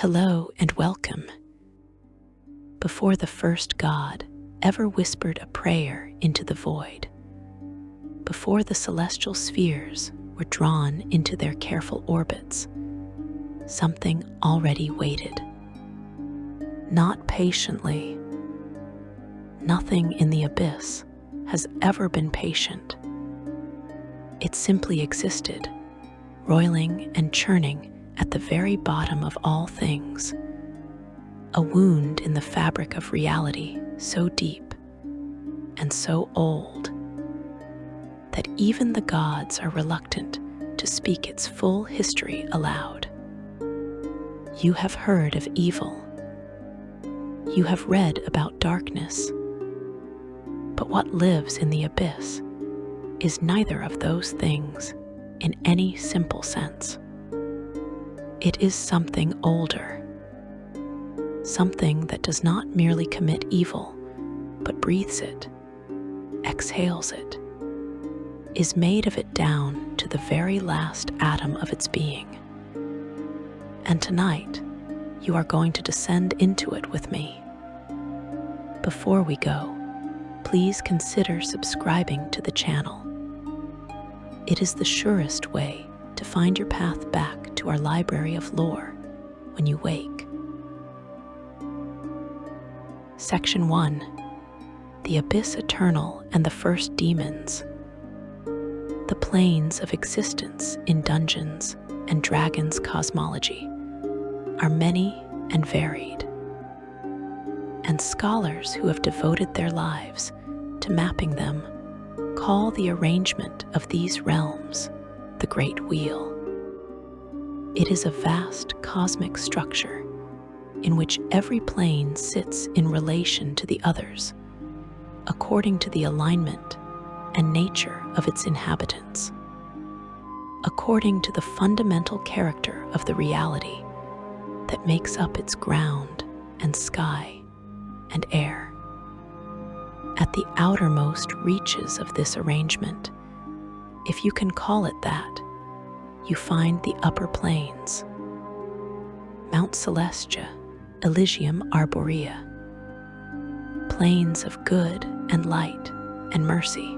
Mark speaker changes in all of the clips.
Speaker 1: Hello and welcome. Before the first god ever whispered a prayer into the void, before the celestial spheres were drawn into their careful orbits, something already waited. Not patiently. Nothing in the abyss has ever been patient. It simply existed, roiling and churning at the very bottom of all things, a wound in the fabric of reality so deep and so old that even the gods are reluctant to speak its full history aloud. You have heard of evil. You have read about darkness. But what lives in the abyss is neither of those things in any simple sense. It is something older, something that does not merely commit evil, but breathes it, exhales it, is made of it down to the very last atom of its being. And tonight, you are going to descend into it with me. Before we go, please consider subscribing to the channel. It is the surest way to find your path back to our library of lore when you wake. Section 1. The Abyss Eternal and the First Demons. The planes of existence in Dungeons and Dragons cosmology are many and varied, and scholars who have devoted their lives to mapping them call the arrangement of these realms the Great Wheel. It is a vast cosmic structure in which every plane sits in relation to the others according to the alignment and nature of its inhabitants, according to the fundamental character of the reality that makes up its ground and sky and air. At the outermost reaches of this arrangement, if you can call it that, you find the upper planes, Mount Celestia, Elysium Arborea, plains of good and light and mercy,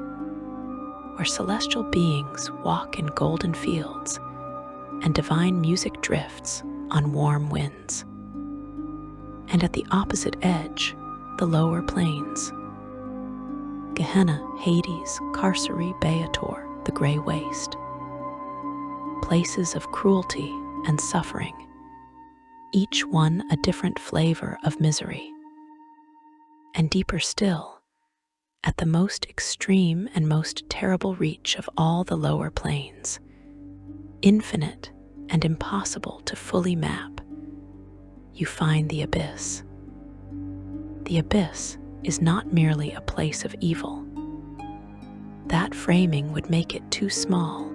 Speaker 1: where celestial beings walk in golden fields and divine music drifts on warm winds. And at the opposite edge, the lower planes, Gehenna, Hades, Carcery, Beator, the Grey Waste, places of cruelty and suffering, each one a different flavor of misery. And deeper still, at the most extreme and most terrible reach of all the lower planes, infinite and impossible to fully map, you find the abyss. The abyss is not merely a place of evil. That framing would make it too small,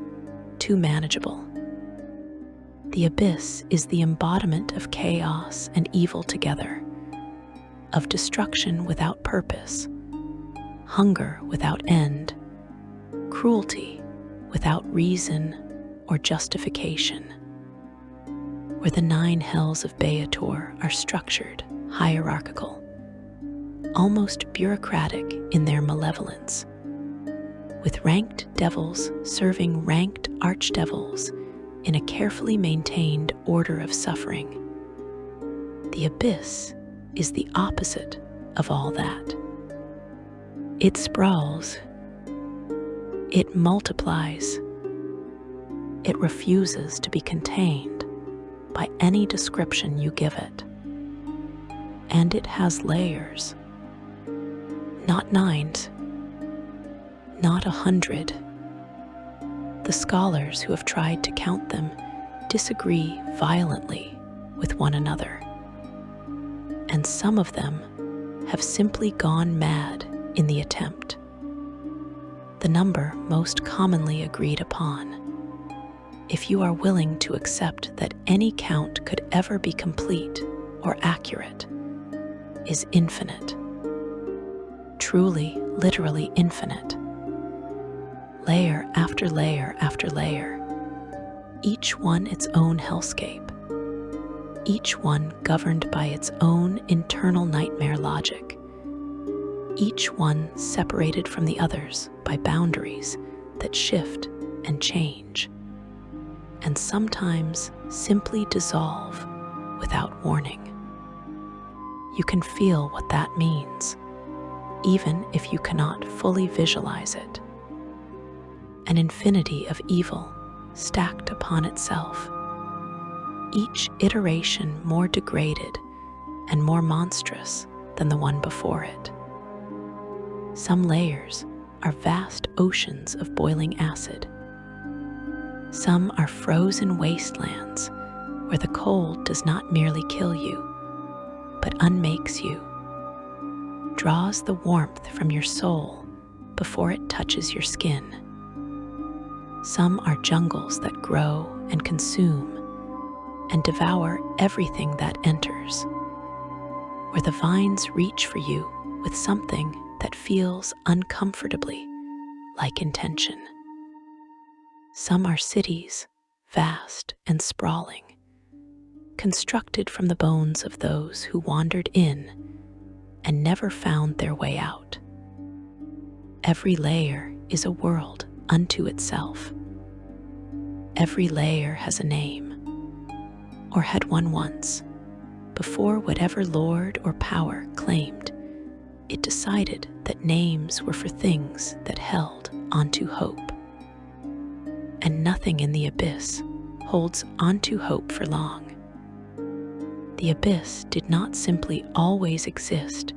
Speaker 1: too manageable. The abyss is the embodiment of chaos and evil together, of destruction without purpose, hunger without end, cruelty without reason or justification, where the 9 hells of Beator are structured, hierarchical, almost bureaucratic in their malevolence, with ranked devils serving ranked archdevils in a carefully maintained order of suffering. The abyss is the opposite of all that. It sprawls. It multiplies. It refuses to be contained by any description you give it. And it has layers. Not 9, not 100. The scholars who have tried to count them disagree violently with one another, and some of them have simply gone mad in the attempt. The number most commonly agreed upon, if you are willing to accept that any count could ever be complete or accurate, is infinite. Truly, literally infinite. Layer after layer after layer, each one its own hellscape, each one governed by its own internal nightmare logic, each one separated from the others by boundaries that shift and change, and sometimes simply dissolve without warning. You can feel what that means, even if you cannot fully visualize it. An infinity of evil stacked upon itself, each iteration more degraded and more monstrous than the one before it. Some layers are vast oceans of boiling acid. Some are frozen wastelands where the cold does not merely kill you, but unmakes you, draws the warmth from your soul before it touches your skin. Some are jungles that grow and consume and devour everything that enters, where the vines reach for you with something that feels uncomfortably like intention. Some are cities, vast and sprawling, constructed from the bones of those who wandered in and never found their way out. Every layer is a world unto itself. Every layer has a name, or had one once, before whatever lord or power claimed. It decided that names were for things that held onto hope. And nothing in the abyss holds onto hope for long. The abyss did not simply always exist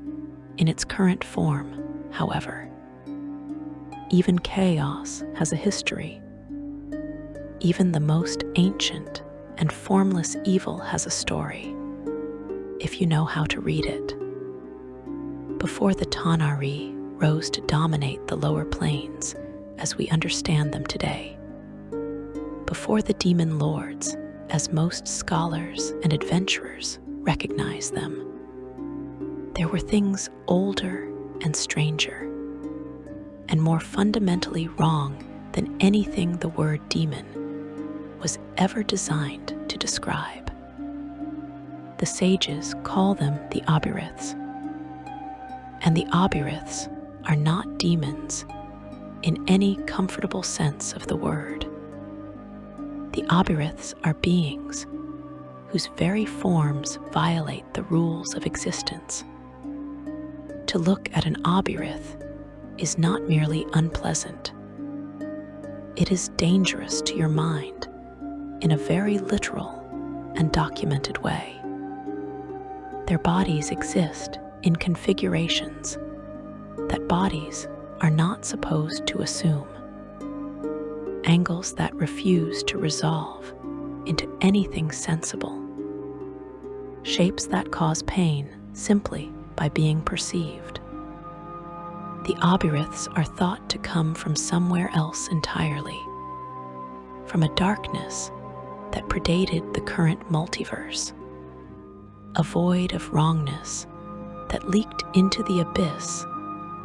Speaker 1: in its current form, however. Even chaos has a history. Even the most ancient and formless evil has a story, if you know how to read it. Before the Tanari rose to dominate the lower planes as we understand them today, before the demon lords, as most scholars and adventurers recognize them, there were things older and stranger, and more fundamentally wrong than anything the word demon was ever designed to describe. The sages call them the Abyssals, and the Abyssals are not demons in any comfortable sense of the word. The Abyssals are beings whose very forms violate the rules of existence. To look at an Abyssal is not merely unpleasant. It is dangerous to your mind in a very literal and documented way. Their bodies exist in configurations that bodies are not supposed to assume, angles that refuse to resolve into anything sensible, shapes that cause pain simply by being perceived. The Abyssals are thought to come from somewhere else entirely, from a darkness that predated the current multiverse, a void of wrongness that leaked into the abyss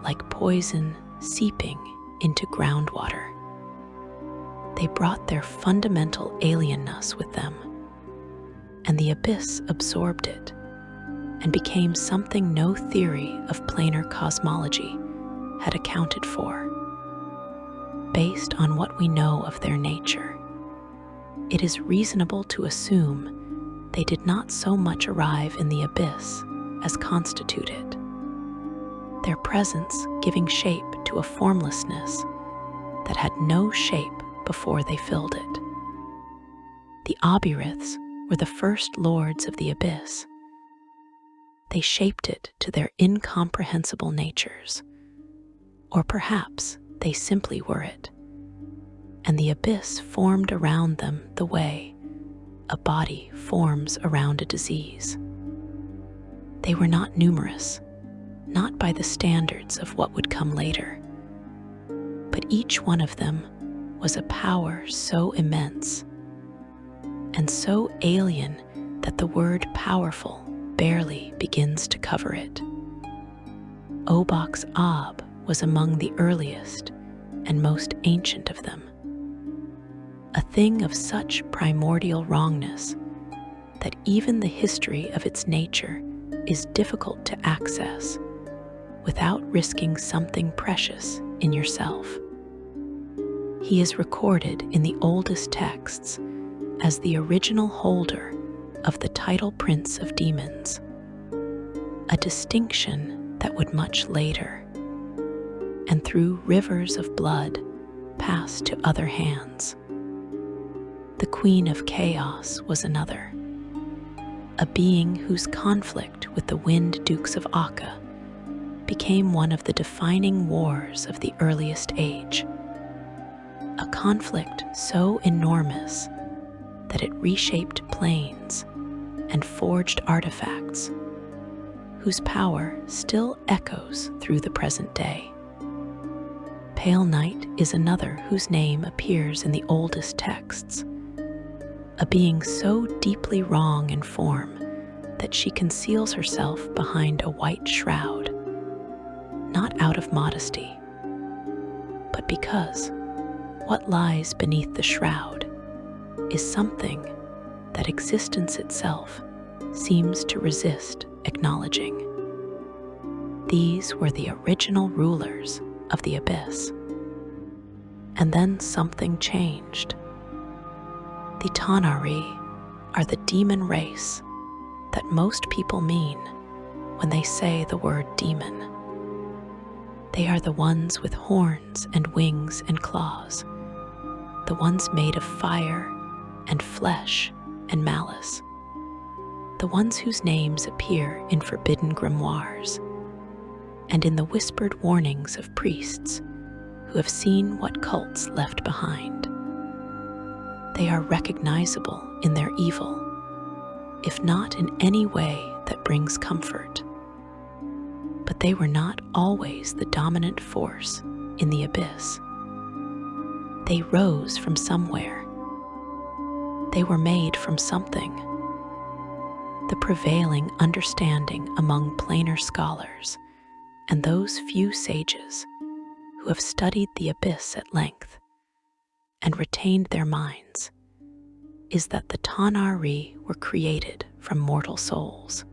Speaker 1: like poison seeping into groundwater. They brought their fundamental alienness with them, and the abyss absorbed it and became something no theory of planar cosmology had accounted for. Based on what we know of their nature, it is reasonable to assume they did not so much arrive in the abyss as constitute it, their presence giving shape to a formlessness that had no shape before they filled it. The Abyssals were the first lords of the abyss. They shaped it to their incomprehensible natures, or perhaps they simply were it, and the abyss formed around them the way a body forms around a disease. They were not numerous, not by the standards of what would come later, but each one of them was a power so immense and so alien that the word powerful barely begins to cover it. Obok's Ab was among the earliest and most ancient of them, a thing of such primordial wrongness that even the history of its nature is difficult to access without risking something precious in yourself. He is recorded in the oldest texts as the original holder of the title Prince of Demons, a distinction that would much later, and through rivers of blood, pass to other hands. The Queen of Chaos was another, a being whose conflict with the Wind Dukes of Akka became one of the defining wars of the earliest age, a conflict so enormous that it reshaped planes and forged artifacts whose power still echoes through the present day. Pale Night is another whose name appears in the oldest texts, a being so deeply wrong in form that she conceals herself behind a white shroud, not out of modesty, but because what lies beneath the shroud is something that existence itself seems to resist acknowledging. These were the original rulers of the Abyss. And then something changed. The Tanari are the demon race that most people mean when they say the word demon. They are the ones with horns and wings and claws, the ones made of fire and flesh and malice, the ones whose names appear in forbidden grimoires and in the whispered warnings of priests who have seen what cults left behind. They are recognizable in their evil, if not in any way that brings comfort. But they were not always the dominant force in the Abyss. They rose from somewhere. They were made from something. The prevailing understanding among planar scholars and those few sages who have studied the Abyss at length and retained their minds is that the Tanari were created from mortal souls.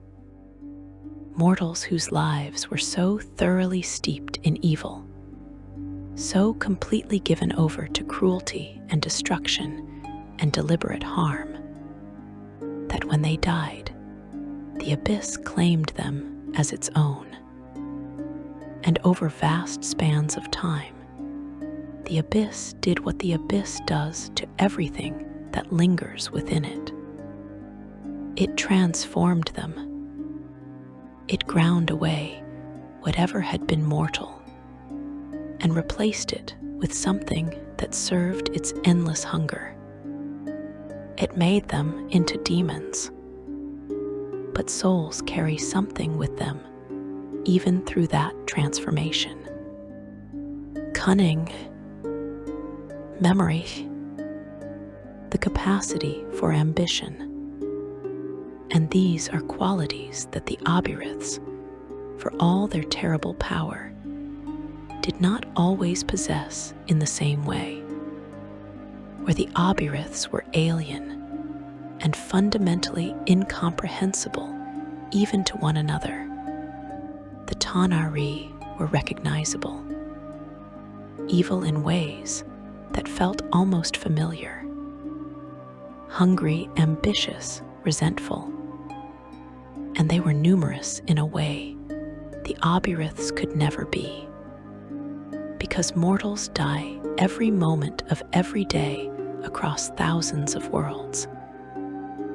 Speaker 1: Mortals whose lives were so thoroughly steeped in evil, so completely given over to cruelty and destruction and deliberate harm, that when they died, the Abyss claimed them as its own. And over vast spans of time, the Abyss did what the Abyss does to everything that lingers within it. It transformed them. It ground away whatever had been mortal and replaced it with something that served its endless hunger. It made them into demons. But souls carry something with them even through that transformation. Cunning, memory, the capacity for ambition. And these are qualities that the Abyssals, for all their terrible power, did not always possess in the same way. Where the Abyssals were alien and fundamentally incomprehensible even to one another, the Tanari were recognizable, evil in ways that felt almost familiar, hungry, ambitious, resentful, and they were numerous in a way the Abyssals could never be, because mortals die every moment of every day across thousands of worlds,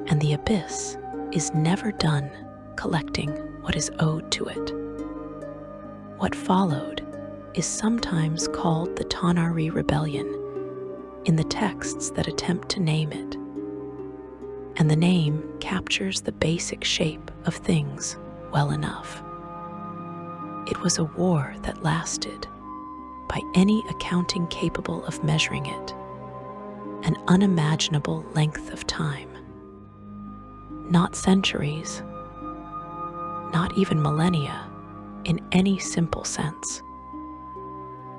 Speaker 1: and the Abyss is never done collecting what is owed to it. What followed is sometimes called the Tanari Rebellion in the texts that attempt to name it, and the name captures the basic shape of things well enough. It was a war that lasted, by any accounting capable of measuring it, an unimaginable length of time. Not centuries, not even millennia in any simple sense.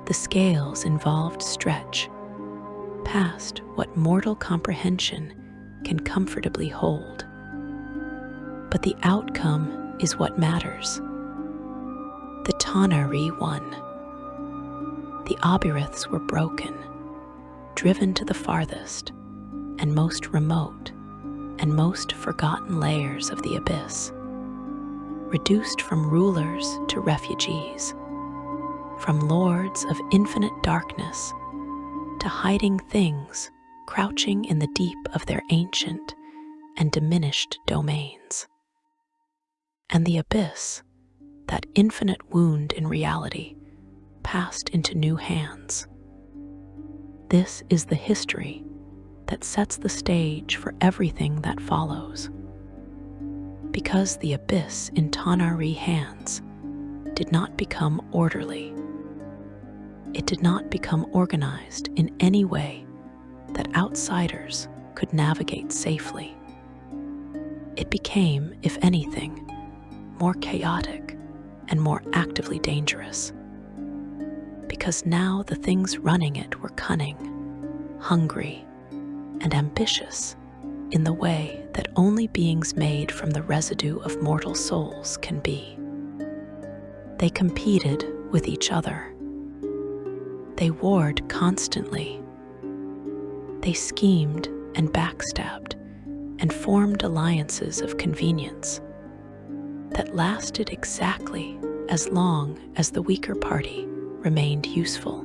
Speaker 1: The scales involved stretch past what mortal comprehension can comfortably hold. but the outcome is what matters. The Tanar'ri won. The Obyriths were broken, driven to the farthest and most remote and most forgotten layers of the abyss, reduced from rulers to refugees, from lords of infinite darkness to hiding things crouching in the deep of their ancient and diminished domains. And the abyss, that infinite wound in reality, passed into new hands. This is the history that sets the stage for everything that follows. Because the abyss in Tanar'ri hands did not become orderly. It did not become organized in any way that outsiders could navigate safely. It became, if anything, more chaotic and more actively dangerous. Because now the things running it were cunning, hungry, and ambitious in the way that only beings made from the residue of mortal souls can be. They competed with each other. They warred constantly. They schemed and backstabbed and formed alliances of convenience that lasted exactly as long as the weaker party remained useful,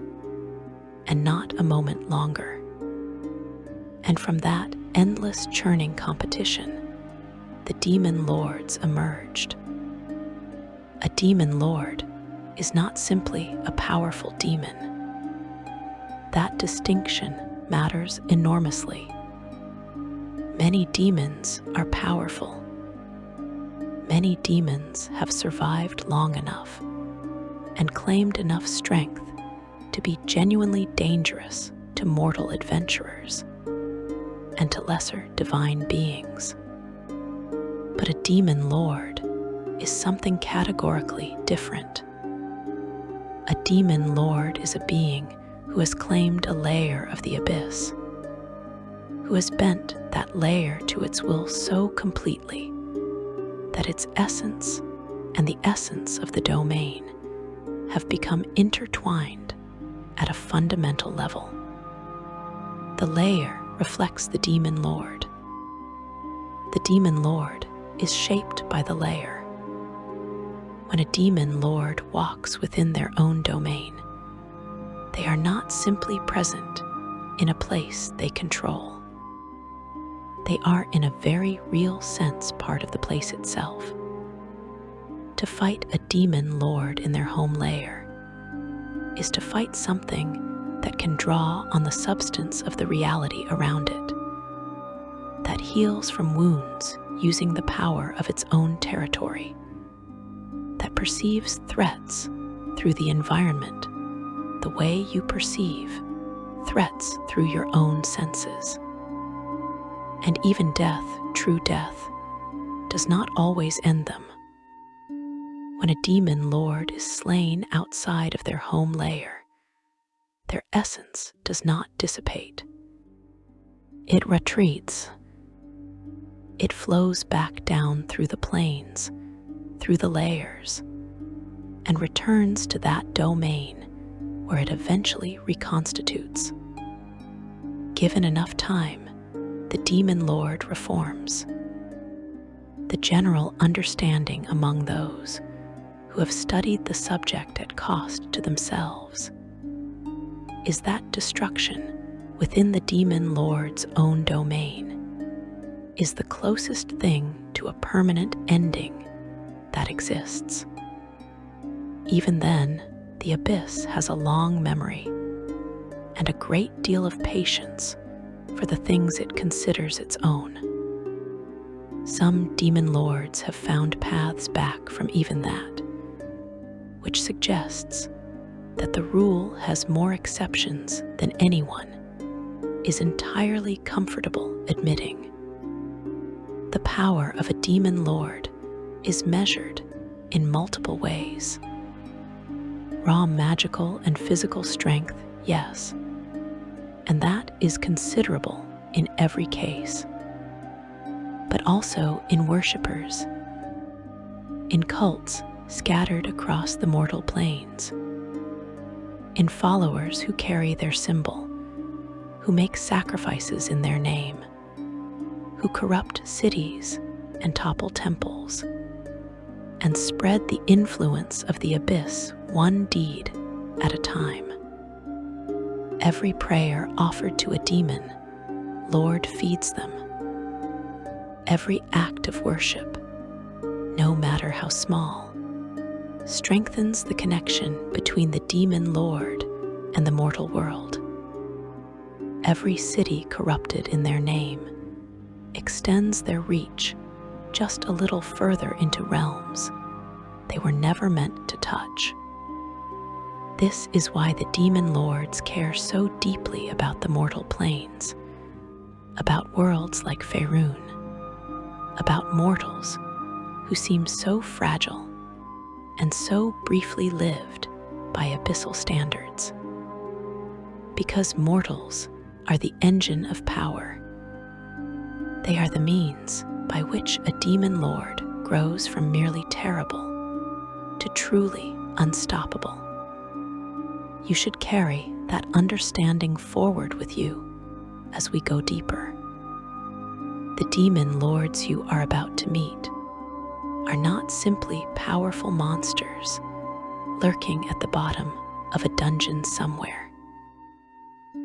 Speaker 1: and not a moment longer. And from that endless churning competition, the demon lords emerged. A demon lord is not simply a powerful demon. That distinction matters enormously. Many demons are powerful. Many demons have survived long enough and claimed enough strength to be genuinely dangerous to mortal adventurers and to lesser divine beings. But a demon lord is something categorically different. A demon lord is a being who has claimed a layer of the abyss, who has bent that layer to its will so completely that its essence and the essence of the domain have become intertwined at a fundamental level. The layer reflects the demon lord. The demon lord is shaped by the layer. When a demon lord walks within their own domain, they are not simply present in a place they control. They are in a very real sense part of the place itself. To fight a demon lord in their home lair is to fight something that can draw on the substance of the reality around it, that heals from wounds using the power of its own territory, that perceives threats through the environment the way you perceive threats through your own senses. And even death, true death, does not always end them. When a demon lord is slain outside of their home lair, their essence does not dissipate. It retreats. It flows back down through the planes, through the layers, and returns to that domain where it eventually reconstitutes. Given enough time, the demon lord reforms. The general understanding among those who have studied the subject at cost to themselves is that destruction within the demon lord's own domain is the closest thing to a permanent ending that exists. Even then, the abyss has a long memory and a great deal of patience for the things it considers its own. Some demon lords have found paths back from even that, which suggests that the rule has more exceptions than anyone is entirely comfortable admitting. The power of a demon lord is measured in multiple ways. Raw magical and physical strength, yes, and that is considerable in every case, but also in worshippers in cults scattered across the mortal planes, in followers who carry their symbol, who make sacrifices in their name, who corrupt cities and topple temples, and spread the influence of the abyss one deed at a time. Every prayer offered to a demon, Lord feeds them. Every act of worship, no matter how small, strengthens the connection between the demon lord and the mortal world. Every city corrupted in their name extends their reach just a little further into realms they were never meant to touch. This is why the demon lords care so deeply about the mortal planes, about worlds like Faerun, about mortals who seem so fragile and so briefly lived by abyssal standards. Because mortals are the engine of power. They are the means by which a demon lord grows from merely terrible to truly unstoppable. You should carry that understanding forward with you as we go deeper. The demon lords you are about to meet are not simply powerful monsters lurking at the bottom of a dungeon somewhere.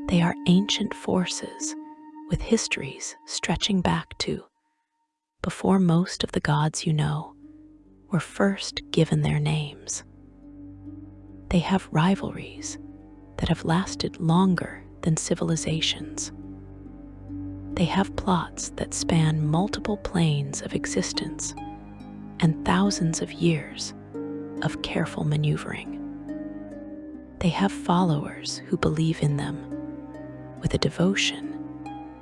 Speaker 1: They are ancient forces with histories stretching back to before most of the gods you know were first given their names. They have rivalries that have lasted longer than civilizations. They have plots that span multiple planes of existence and thousands of years of careful maneuvering. They have followers who believe in them with a devotion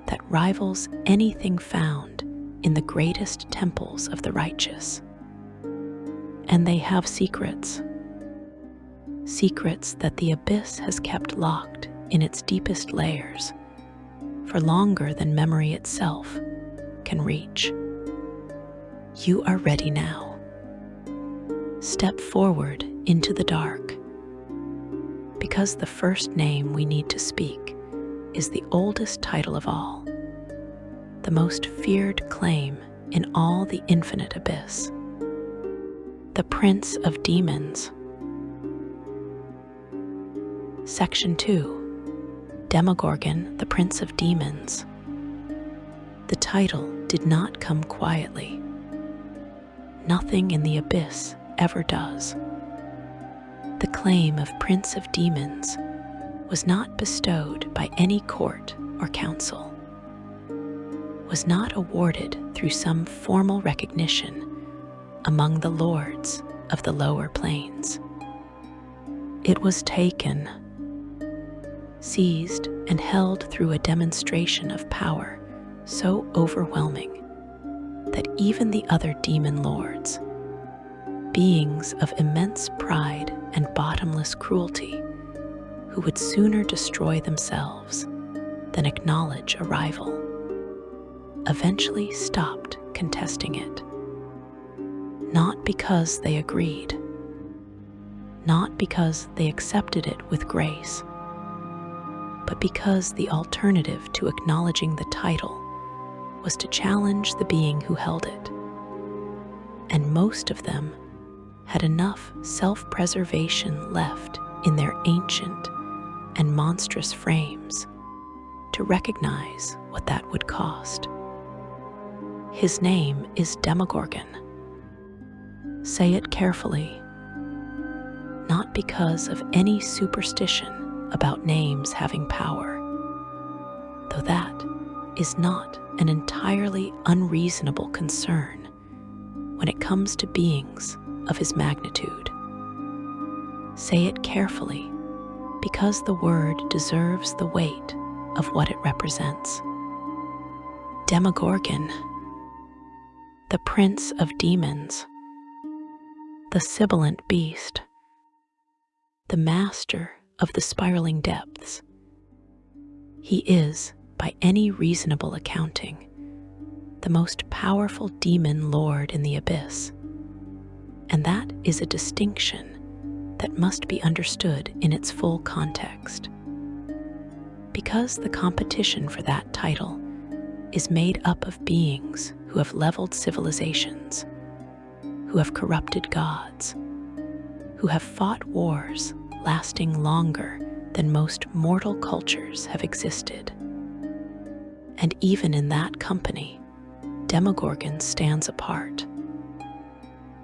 Speaker 1: that rivals anything found in the greatest temples of the righteous. And they have secrets that the abyss has kept locked in its deepest layers for longer than memory itself can reach. You are ready now. Step forward into the dark, because the first name we need to speak is the oldest title of all, the most feared claim in all the infinite abyss. The Prince of Demons. Section 2. Demogorgon, the Prince of Demons. The title did not come quietly. Nothing in the abyss ever does. The claim of Prince of Demons was not bestowed by any court or council, was not awarded through some formal recognition among the lords of the lower planes. It was taken, seized, and held through a demonstration of power so overwhelming that even the other demon lords, beings of immense pride and bottomless cruelty, who would sooner destroy themselves than acknowledge a rival, eventually stopped contesting it. Not because they agreed, not because they accepted it with grace, but because the alternative to acknowledging the title was to challenge the being who held it. And most of them had enough self-preservation left in their ancient and monstrous frames to recognize what that would cost. His name is Demogorgon. Say it carefully, not because of any superstition about names having power, though that is not an entirely unreasonable concern when it comes to beings of his magnitude. Say it carefully because the word deserves the weight of what it represents. Demogorgon, the Prince of Demons, the sibilant beast, the master of the spiraling depths. He is, by any reasonable accounting, the most powerful demon lord in the abyss. And that is a distinction that must be understood in its full context. Because the competition for that title is made up of beings who have leveled civilizations, who have corrupted gods, who have fought wars lasting longer than most mortal cultures have existed. And even in that company, Demogorgon stands apart.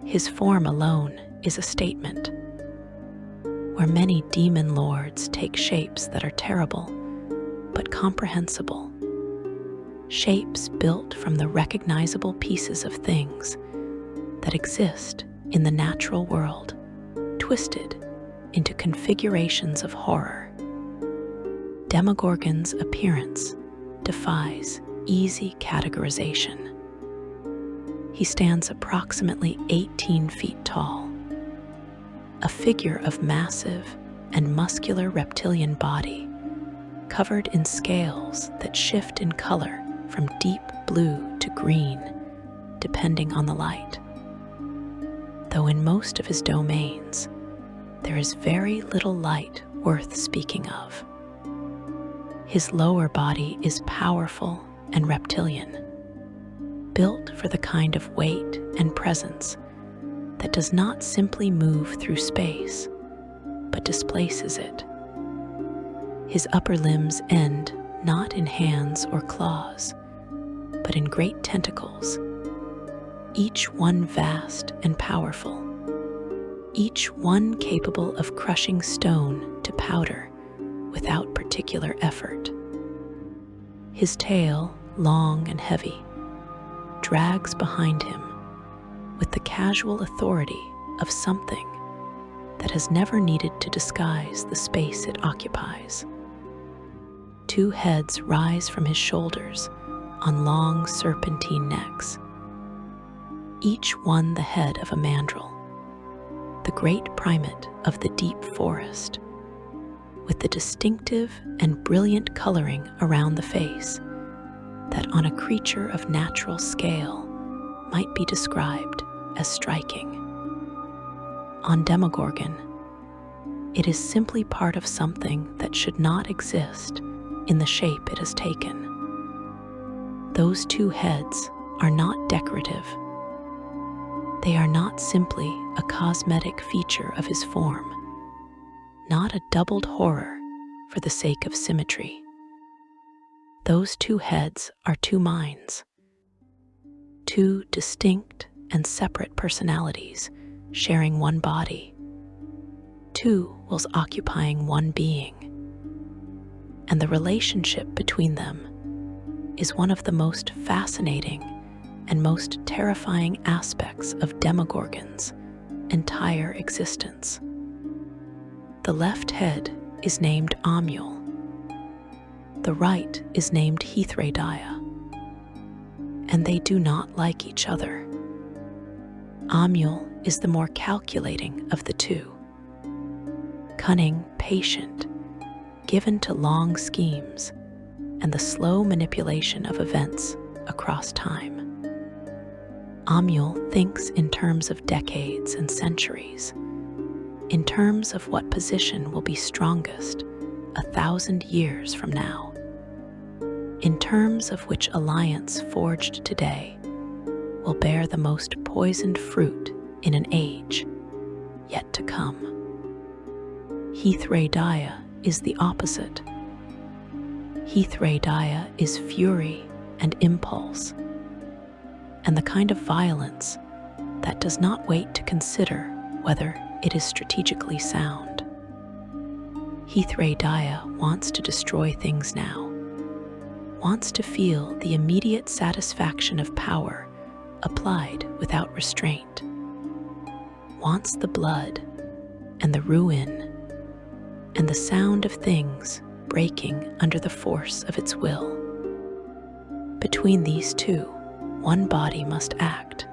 Speaker 1: His form alone is a statement. Where many demon lords take shapes that are terrible but comprehensible, shapes built from the recognizable pieces of things that exist in the natural world, twisted into configurations of horror. Demogorgon's appearance defies easy categorization. He stands approximately 18 feet tall, a figure of massive and muscular reptilian body covered in scales that shift in color from deep blue to green, depending on the light. Though in most of his domains, there is very little light worth speaking of. His lower body is powerful and reptilian, built for the kind of weight and presence that does not simply move through space, but displaces it. His upper limbs end not in hands or claws, but in great tentacles, each one vast and powerful, each one capable of crushing stone to powder without particular effort. His tail, long and heavy, drags behind him with the casual authority of something that has never needed to disguise the space it occupies. Two heads rise from his shoulders on long serpentine necks, each one the head of a mandrill, the great primate of the deep forest, with the distinctive and brilliant coloring around the face that on a creature of natural scale might be described as striking. On Demogorgon, it is simply part of something that should not exist in the shape it has taken. Those two heads are not decorative. They are not simply a cosmetic feature of his form, not a doubled horror for the sake of symmetry. Those two heads are two minds, two distinct and separate personalities sharing one body, two wills occupying one being. And the relationship between them is one of the most fascinating and most terrifying aspects of Demogorgon's entire existence. The left head is named Amul. The right is named Heathraediah, and they do not like each other. Amul is the more calculating of the two, cunning, patient, given to long schemes and the slow manipulation of events across time. Amul thinks in terms of decades and centuries, in terms of what position will be strongest 1,000 years from now, in terms of which alliance forged today will bear the most poisoned fruit in an age yet to come. Heathraediah is the opposite. Heathraediah is fury and impulse, and the kind of violence that does not wait to consider whether it is strategically sound. Heathraediah wants to destroy things now, wants to feel the immediate satisfaction of power applied without restraint, wants the blood and the ruin and the sound of things breaking under the force of its will. Between these two, one body must act.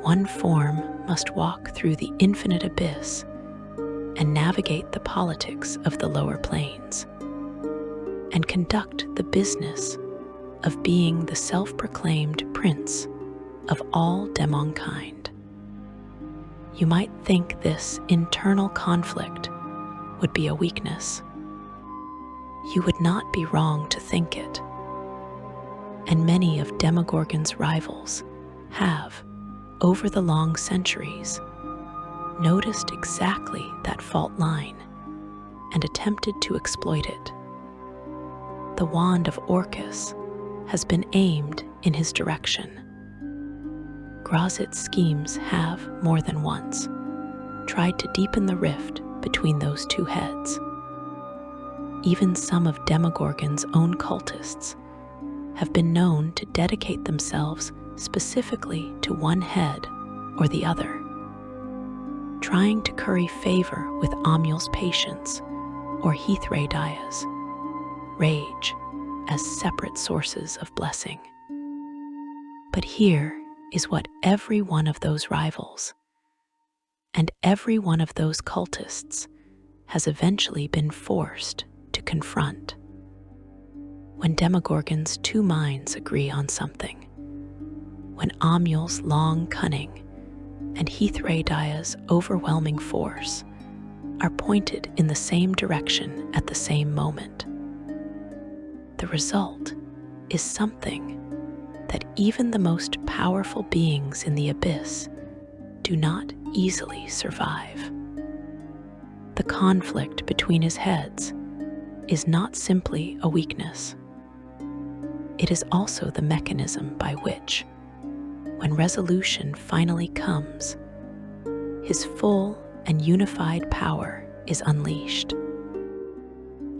Speaker 1: One form must walk through the infinite abyss and navigate the politics of the lower planes, and conduct the business of being the self-proclaimed prince of all demonkind. You might think this internal conflict would be a weakness. You would not be wrong to think it. And many of Demogorgon's rivals have, over the long centuries, noticed exactly that fault line and attempted to exploit it. The wand of Orcus has been aimed in his direction. Grazit's schemes have, more than once, tried to deepen the rift between those two heads. Even some of Demogorgon's own cultists have been known to dedicate themselves specifically to one head or the other, trying to curry favor with Amul's patience or Heathray-Dia's rage as separate sources of blessing. But here is what every one of those rivals and every one of those cultists has eventually been forced to confront. When Demogorgon's two minds agree on something, when Amul's long cunning and Heathray-Dia's overwhelming force are pointed in the same direction at the same moment, the result is something that even the most powerful beings in the abyss do not easily survive. The conflict between his heads is not simply a weakness. It is also the mechanism by which, when resolution finally comes, his full and unified power is unleashed.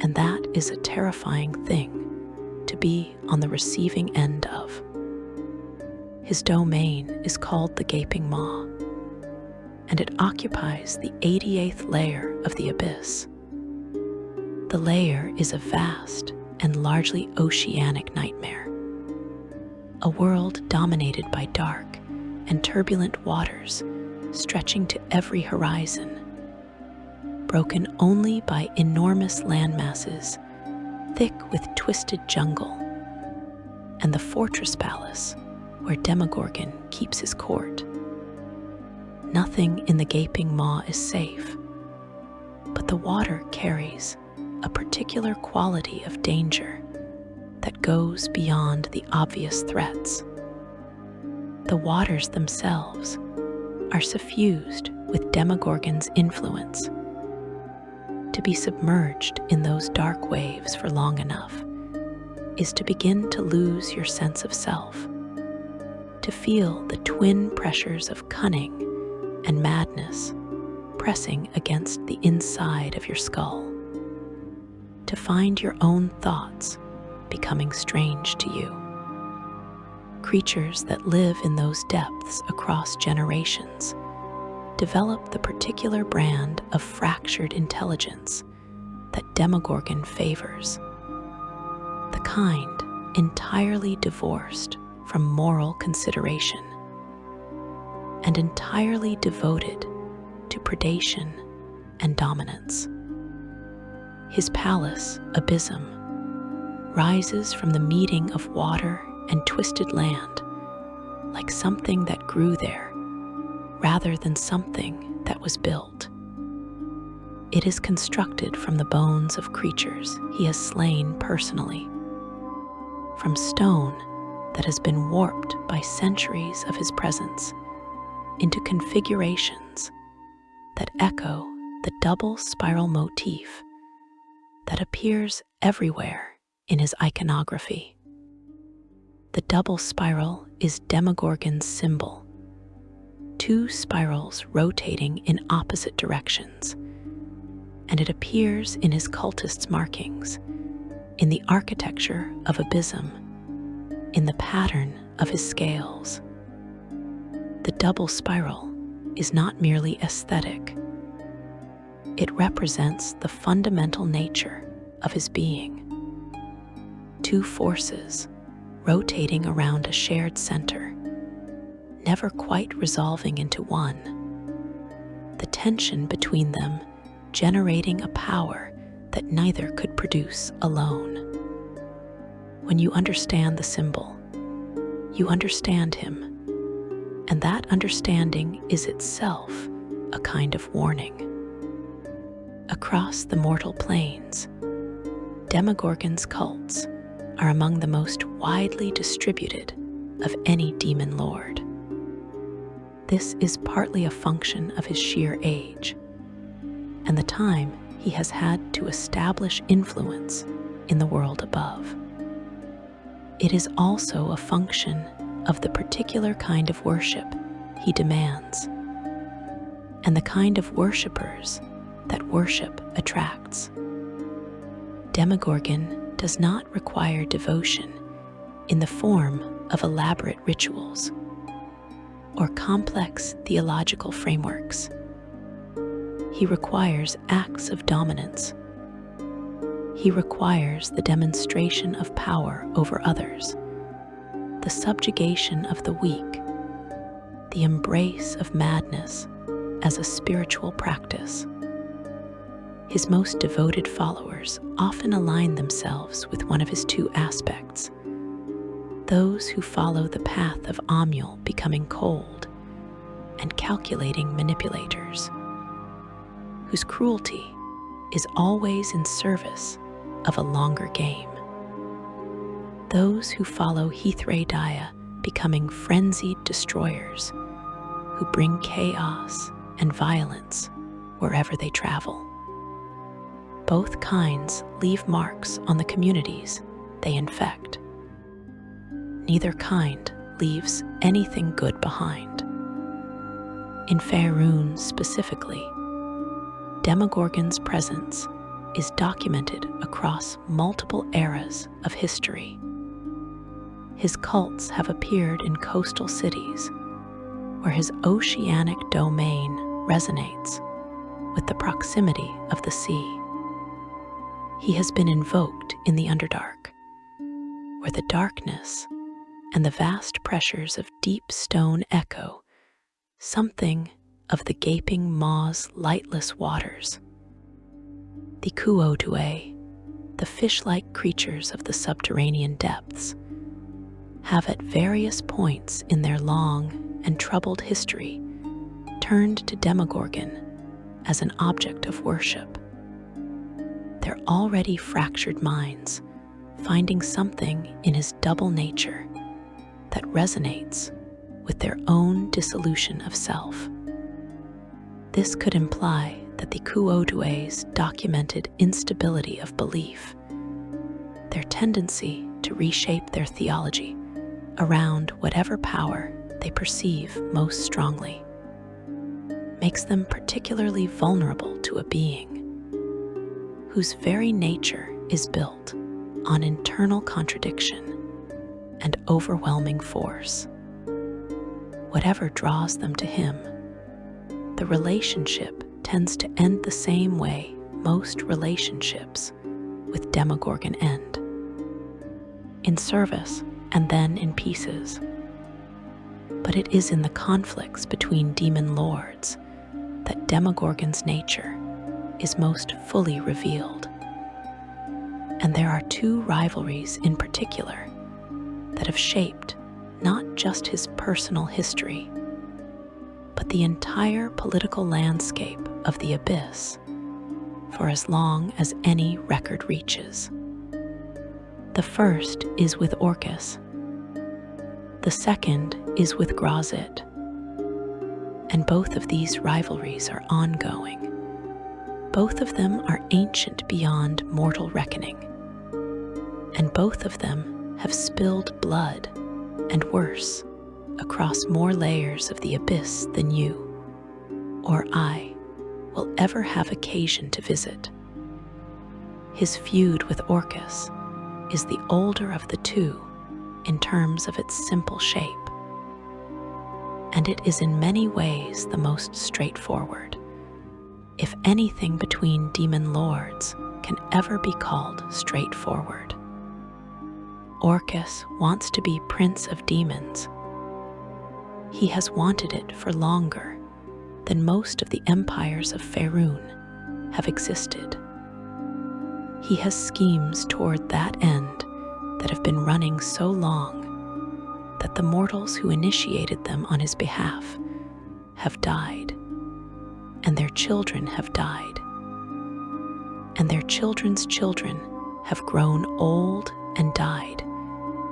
Speaker 1: And that is a terrifying thing to be on the receiving end of. His domain is called the Gaping Maw, and it occupies the 88th layer of the abyss. The layer is a vast and largely oceanic nightmare, a world dominated by dark and turbulent waters stretching to every horizon, broken only by enormous landmasses thick with twisted jungle, and the fortress palace where Demogorgon keeps his court. Nothing in the Gaping Maw is safe, but the water carries a particular quality of danger that goes beyond the obvious threats. The waters themselves are suffused with Demogorgon's influence. To be submerged in those dark waves for long enough is to begin to lose your sense of self, to feel the twin pressures of cunning and madness pressing against the inside of your skull, to find your own thoughts becoming strange to you. Creatures that live in those depths across generations develop the particular brand of fractured intelligence that Demogorgon favors, the kind entirely divorced from moral consideration and entirely devoted to predation and dominance. His palace, Abyssal, rises from the meeting of water and twisted land like something that grew there rather than something that was built. It is constructed from the bones of creatures he has slain personally, from stone that has been warped by centuries of his presence into configurations that echo the double spiral motif that appears everywhere in his iconography. The double spiral is Demogorgon's symbol, two spirals rotating in opposite directions, and it appears in his cultist's markings, in the architecture of Abyssal, in the pattern of his scales. The double spiral is not merely aesthetic. It represents the fundamental nature of his being. Two forces rotating around a shared center, never quite resolving into one. The tension between them generating a power that neither could produce alone. When you understand the symbol, you understand him, and that understanding is itself a kind of warning. Across the mortal planes, Demogorgon's cults are among the most widely distributed of any demon lord. This is partly a function of his sheer age and the time he has had to establish influence in the world above. It is also a function of the particular kind of worship he demands and the kind of worshippers that worship attracts. Demogorgon does not require devotion in the form of elaborate rituals or complex theological frameworks. He requires acts of dominance. He requires the demonstration of power over others, the subjugation of the weak, the embrace of madness as a spiritual practice. His most devoted followers often align themselves with one of his two aspects: those who follow the path of Amul becoming cold and calculating manipulators, whose cruelty is always in service of a longer game. Those who follow Hithredaya becoming frenzied destroyers who bring chaos and violence wherever they travel. Both kinds leave marks on the communities they infect. Neither kind leaves anything good behind. In Faerun specifically, Demogorgon's presence is documented across multiple eras of history. His cults have appeared in coastal cities where his oceanic domain resonates with the proximity of the sea. He has been invoked in the Underdark, where the darkness and the vast pressures of deep stone echo something of the gaping maw's lightless waters. The Kuodue, the fish-like creatures of the subterranean depths, have at various points in their long and troubled history turned to Demogorgon as an object of worship. Their already fractured minds finding something in his double nature that resonates with their own dissolution of self. This could imply that the Kuodue's documented instability of belief, their tendency to reshape their theology around whatever power they perceive most strongly, makes them particularly vulnerable to a being whose very nature is built on internal contradiction and overwhelming force. Whatever draws them to him, the relationship tends to end the same way most relationships with Demogorgon end: in service and then in pieces. But it is in the conflicts between demon lords that Demogorgon's nature is most fully revealed. And there are two rivalries in particular that have shaped not just his personal history, but the entire political landscape of the Abyss for as long as any record reaches. The first is with Orcus. The second is with Grazit. And both of these rivalries are ongoing. Both of them are ancient beyond mortal reckoning. And both of them have spilled blood, and worse, across more layers of the Abyss than you or I will ever have occasion to visit. His feud with Orcus is the older of the two in terms of its simple shape, and it is in many ways the most straightforward, if anything between demon lords can ever be called straightforward. Orcus wants to be Prince of Demons. He has wanted it for longer than most of the empires of Faerun have existed. He has schemes toward that end that have been running so long that the mortals who initiated them on his behalf have died. and their children have died. And their children's children have grown old and died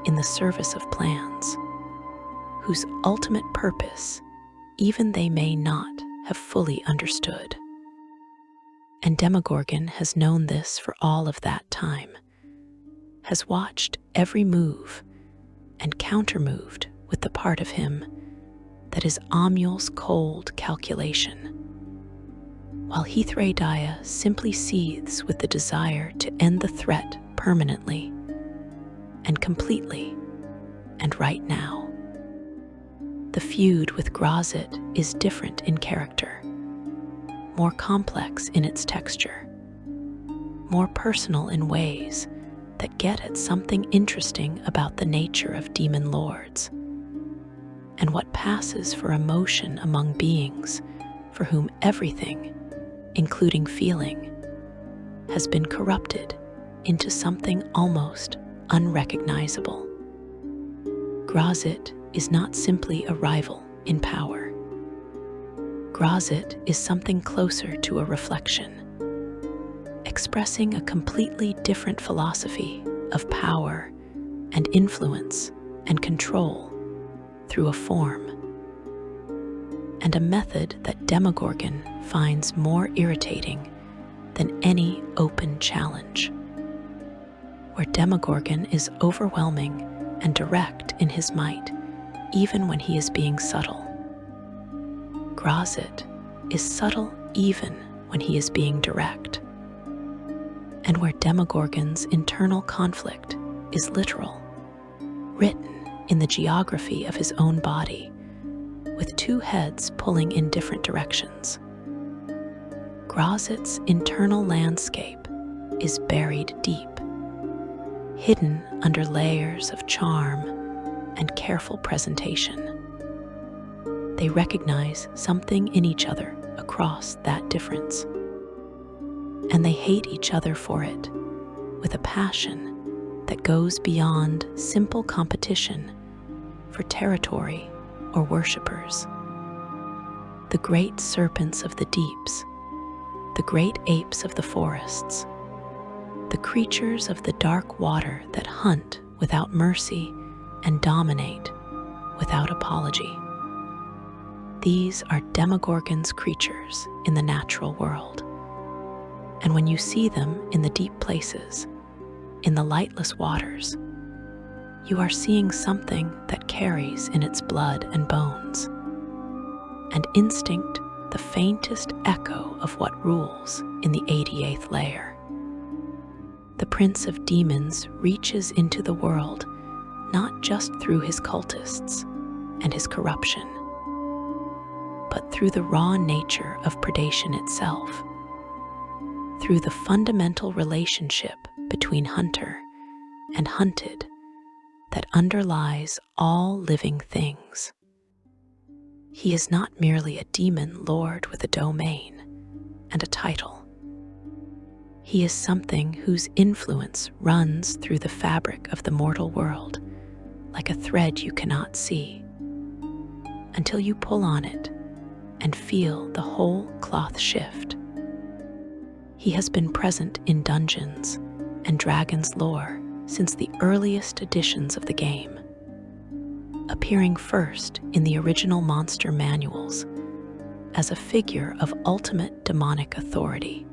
Speaker 1: in the service of plans, whose ultimate purpose even they may not have fully understood. And Demogorgon has known this for all of that time, has watched every move and countermoved with the part of him that is Amul's cold calculation, while Heathray simply seethes with the desire to end the threat permanently and completely and right now. The feud with Grazit is different in character, more complex in its texture, more personal in ways that get at something interesting about the nature of demon lords, and what passes for emotion among beings for whom everything, including feeling, has been corrupted into something almost unrecognizable. Grazit is not simply a rival in power. Grazit is something closer to a reflection, expressing a completely different philosophy of power and influence and control through a form, and a method that Demogorgon finds more irritating than any open challenge. Where Demogorgon is overwhelming and direct in his might, even when he is being subtle, Grazit is subtle even when he is being direct. And where Demogorgon's internal conflict is literal, written in the geography of his own body, with two heads pulling in different directions, Grazit's internal landscape is buried deep, hidden under layers of charm and careful presentation. They recognize something in each other across that difference, and they hate each other for it with a passion that goes beyond simple competition for territory or worshippers. The great serpents of the deeps, the great apes of the forests, the creatures of the dark water that hunt without mercy and dominate without apology. These are Demogorgon's creatures in the natural world. And when you see them in the deep places, in the lightless waters, you are seeing something that carries in its blood and bones, and instinct the faintest echo of what rules in the 88th layer. The Prince of Demons reaches into the world not just through his cultists and his corruption, but through the raw nature of predation itself, through the fundamental relationship between hunter and hunted that underlies all living things. He is not merely a demon lord with a domain and a title. He is something whose influence runs through the fabric of the mortal world like a thread you cannot see, until you pull on it and feel the whole cloth shift. He has been present in Dungeons and Dragons lore since the earliest editions of the game, appearing first in the original monster manuals as a figure of ultimate demonic authority.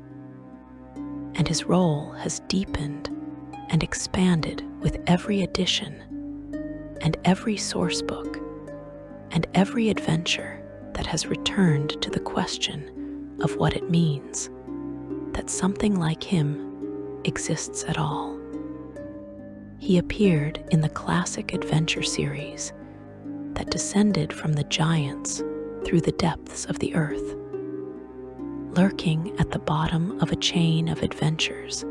Speaker 1: And his role has deepened and expanded with every edition and every source book and every adventure that has returned to the question of what it means that something like him exists at all. He appeared in the classic adventure series that descended from the giants through the depths of the earth, lurking at the bottom of a chain of adventures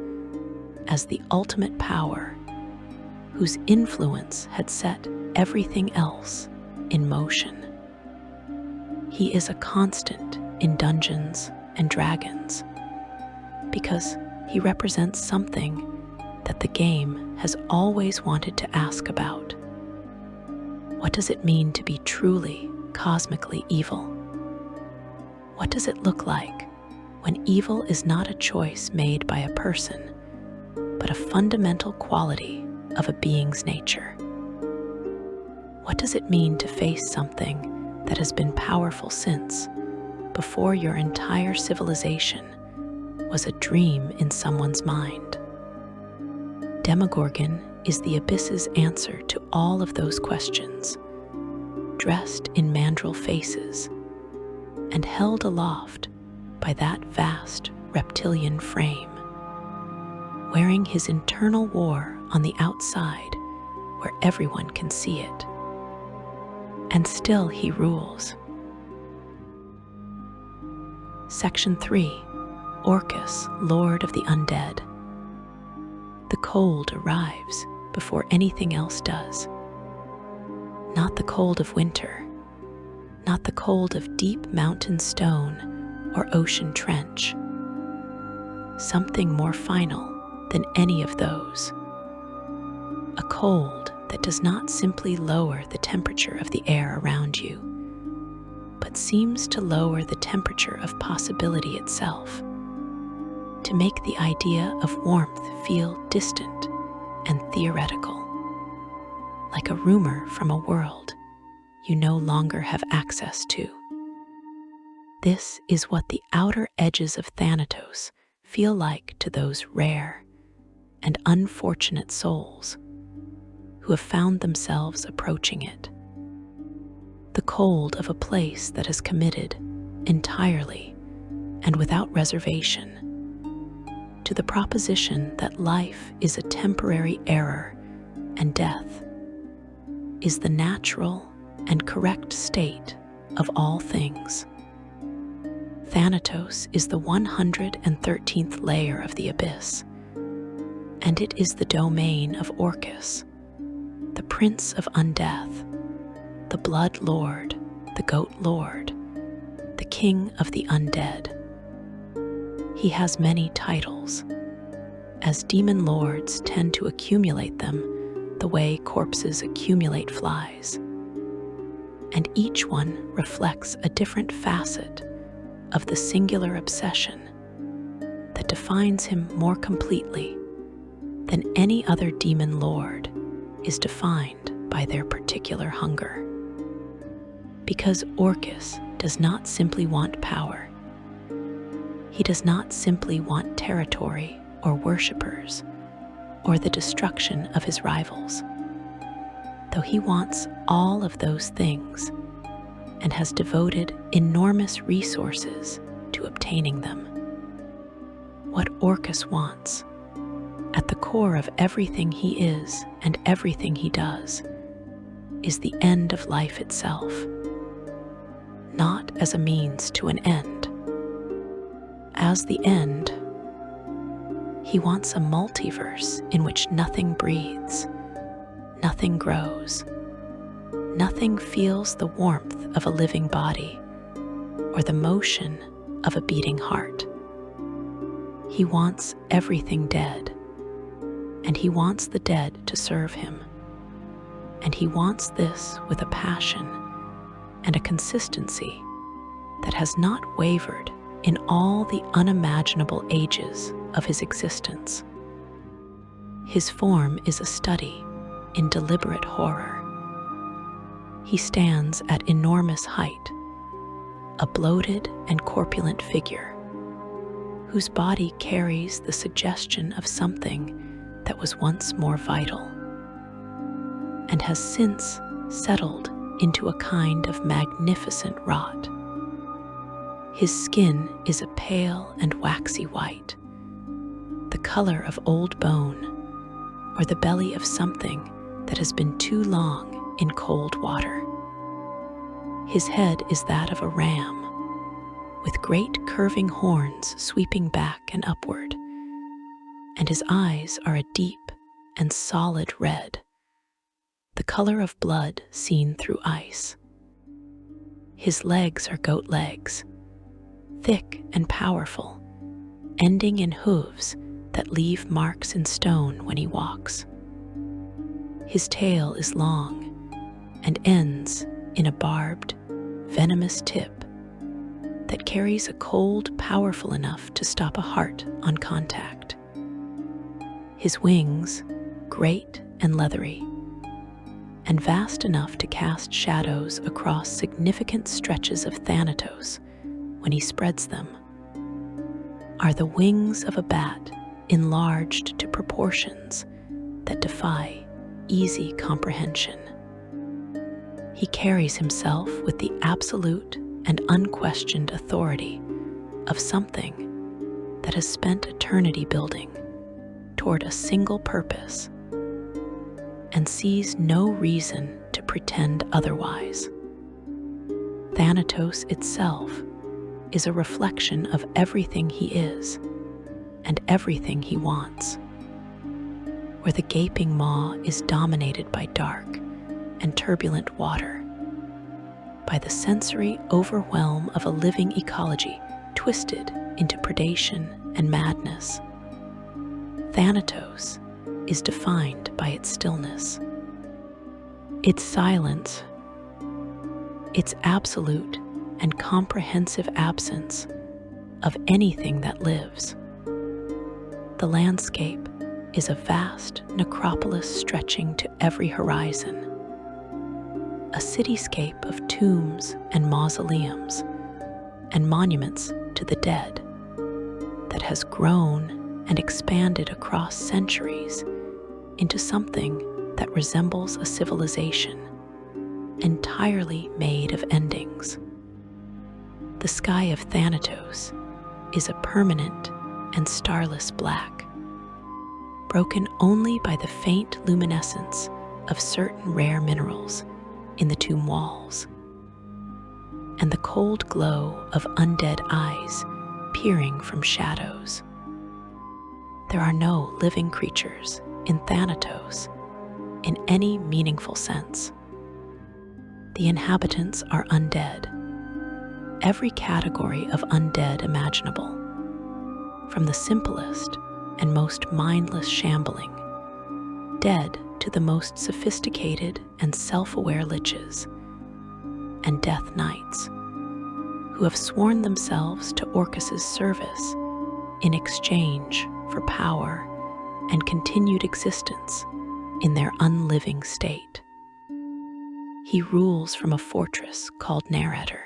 Speaker 1: as the ultimate power whose influence had set everything else in motion. He is a constant in Dungeons and Dragons because he represents something that the game has always wanted to ask about. What does it mean to be truly cosmically evil? What does it look like when evil is not a choice made by a person, but a fundamental quality of a being's nature? What does it mean to face something that has been powerful since, before your entire civilization was a dream in someone's mind? Demogorgon is the Abyss's answer to all of those questions, dressed in mandrill faces and held aloft by that vast reptilian frame, wearing his internal war on the outside where everyone can see it. And still he rules. Section 3. Orcus, Lord of the Undead. The cold arrives before anything else does. Not the cold of winter, not the cold of deep mountain stone or ocean trench. Something more final than any of those. A cold that does not simply lower the temperature of the air around you, but seems to lower the temperature of possibility itself, to make the idea of warmth feel distant and theoretical, like a rumor from a world you no longer have access to. This is what the outer edges of Thanatos feel like to those rare and unfortunate souls who have found themselves approaching it. The cold of a place that is committed entirely and without reservation to the proposition that life is a temporary error and death is the natural and correct state of all things. Thanatos is the 113th layer of the Abyss, and it is the domain of Orcus, the Prince of Undeath, the Blood Lord, the Goat Lord, the King of the Undead. He has many titles, as demon lords tend to accumulate them the way corpses accumulate flies, and each one reflects a different facet of the singular obsession that defines him more completely than any other demon lord is defined by their particular hunger. Because Orcus does not simply want power. He does not simply want territory or worshippers or the destruction of his rivals, though he wants all of those things and has devoted enormous resources to obtaining them. What Orcus wants, at the core of everything he is and everything he does, is the end of life itself, not as a means to an end. As the end, he wants a multiverse in which nothing breathes, nothing grows, nothing feels the warmth of a living body or the motion of a beating heart. He wants everything dead, and he wants the dead to serve him. And he wants this with a passion and a consistency that has not wavered in all the unimaginable ages of his existence. His form is a study in deliberate horror. He stands at enormous height, a bloated and corpulent figure whose body carries the suggestion of something that was once more vital and has since settled into a kind of magnificent rot. His skin is a pale and waxy white, the color of old bone or the belly of something that has been too long in cold water. His head is that of a ram, with great curving horns sweeping back and upward, and his eyes are a deep and solid red, the color of blood seen through ice. His legs are goat legs, thick and powerful, ending in hooves that leave marks in stone when he walks. His tail is long and ends in a barbed, venomous tip that carries a cold powerful enough to stop a heart on contact. His wings, great and leathery, and vast enough to cast shadows across significant stretches of Thanatos when he spreads them, are the wings of a bat enlarged to proportions that defy easy comprehension. He carries himself with the absolute and unquestioned authority of something that has spent eternity building toward a single purpose and sees no reason to pretend otherwise. Thanatos itself is a reflection of everything he is and everything he wants. Where the gaping maw is dominated by dark and turbulent water, by the sensory overwhelm of a living ecology twisted into predation and madness, Thanatos is defined by its stillness, its silence, its absolute and comprehensive absence of anything that lives. The landscape is a vast necropolis stretching to every horizon, a cityscape of tombs and mausoleums and monuments to the dead that has grown and expanded across centuries into something that resembles a civilization entirely made of endings. The sky of Thanatos is a permanent and starless black, broken only by the faint luminescence of certain rare minerals in the tomb walls, and the cold glow of undead eyes peering from shadows. There are no living creatures in Thanatos in any meaningful sense. The inhabitants are undead, every category of undead imaginable, from the simplest and most mindless shambling, dead to the most sophisticated and self-aware liches, and death knights, who have sworn themselves to Orcus's service in exchange for power and continued existence in their unliving state. He rules from a fortress called Narrator,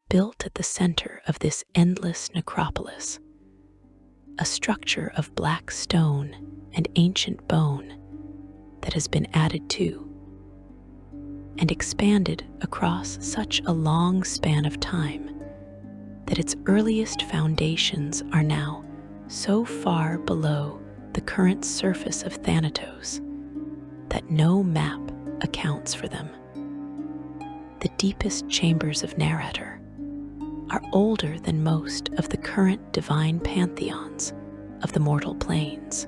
Speaker 1: built at the center of this endless necropolis, a structure of black stone and ancient bone that has been added to and expanded across such a long span of time that its earliest foundations are now so far below the current surface of Thanatos that no map accounts for them. The deepest chambers of Narrator are older than most of the current divine pantheons of the mortal planes.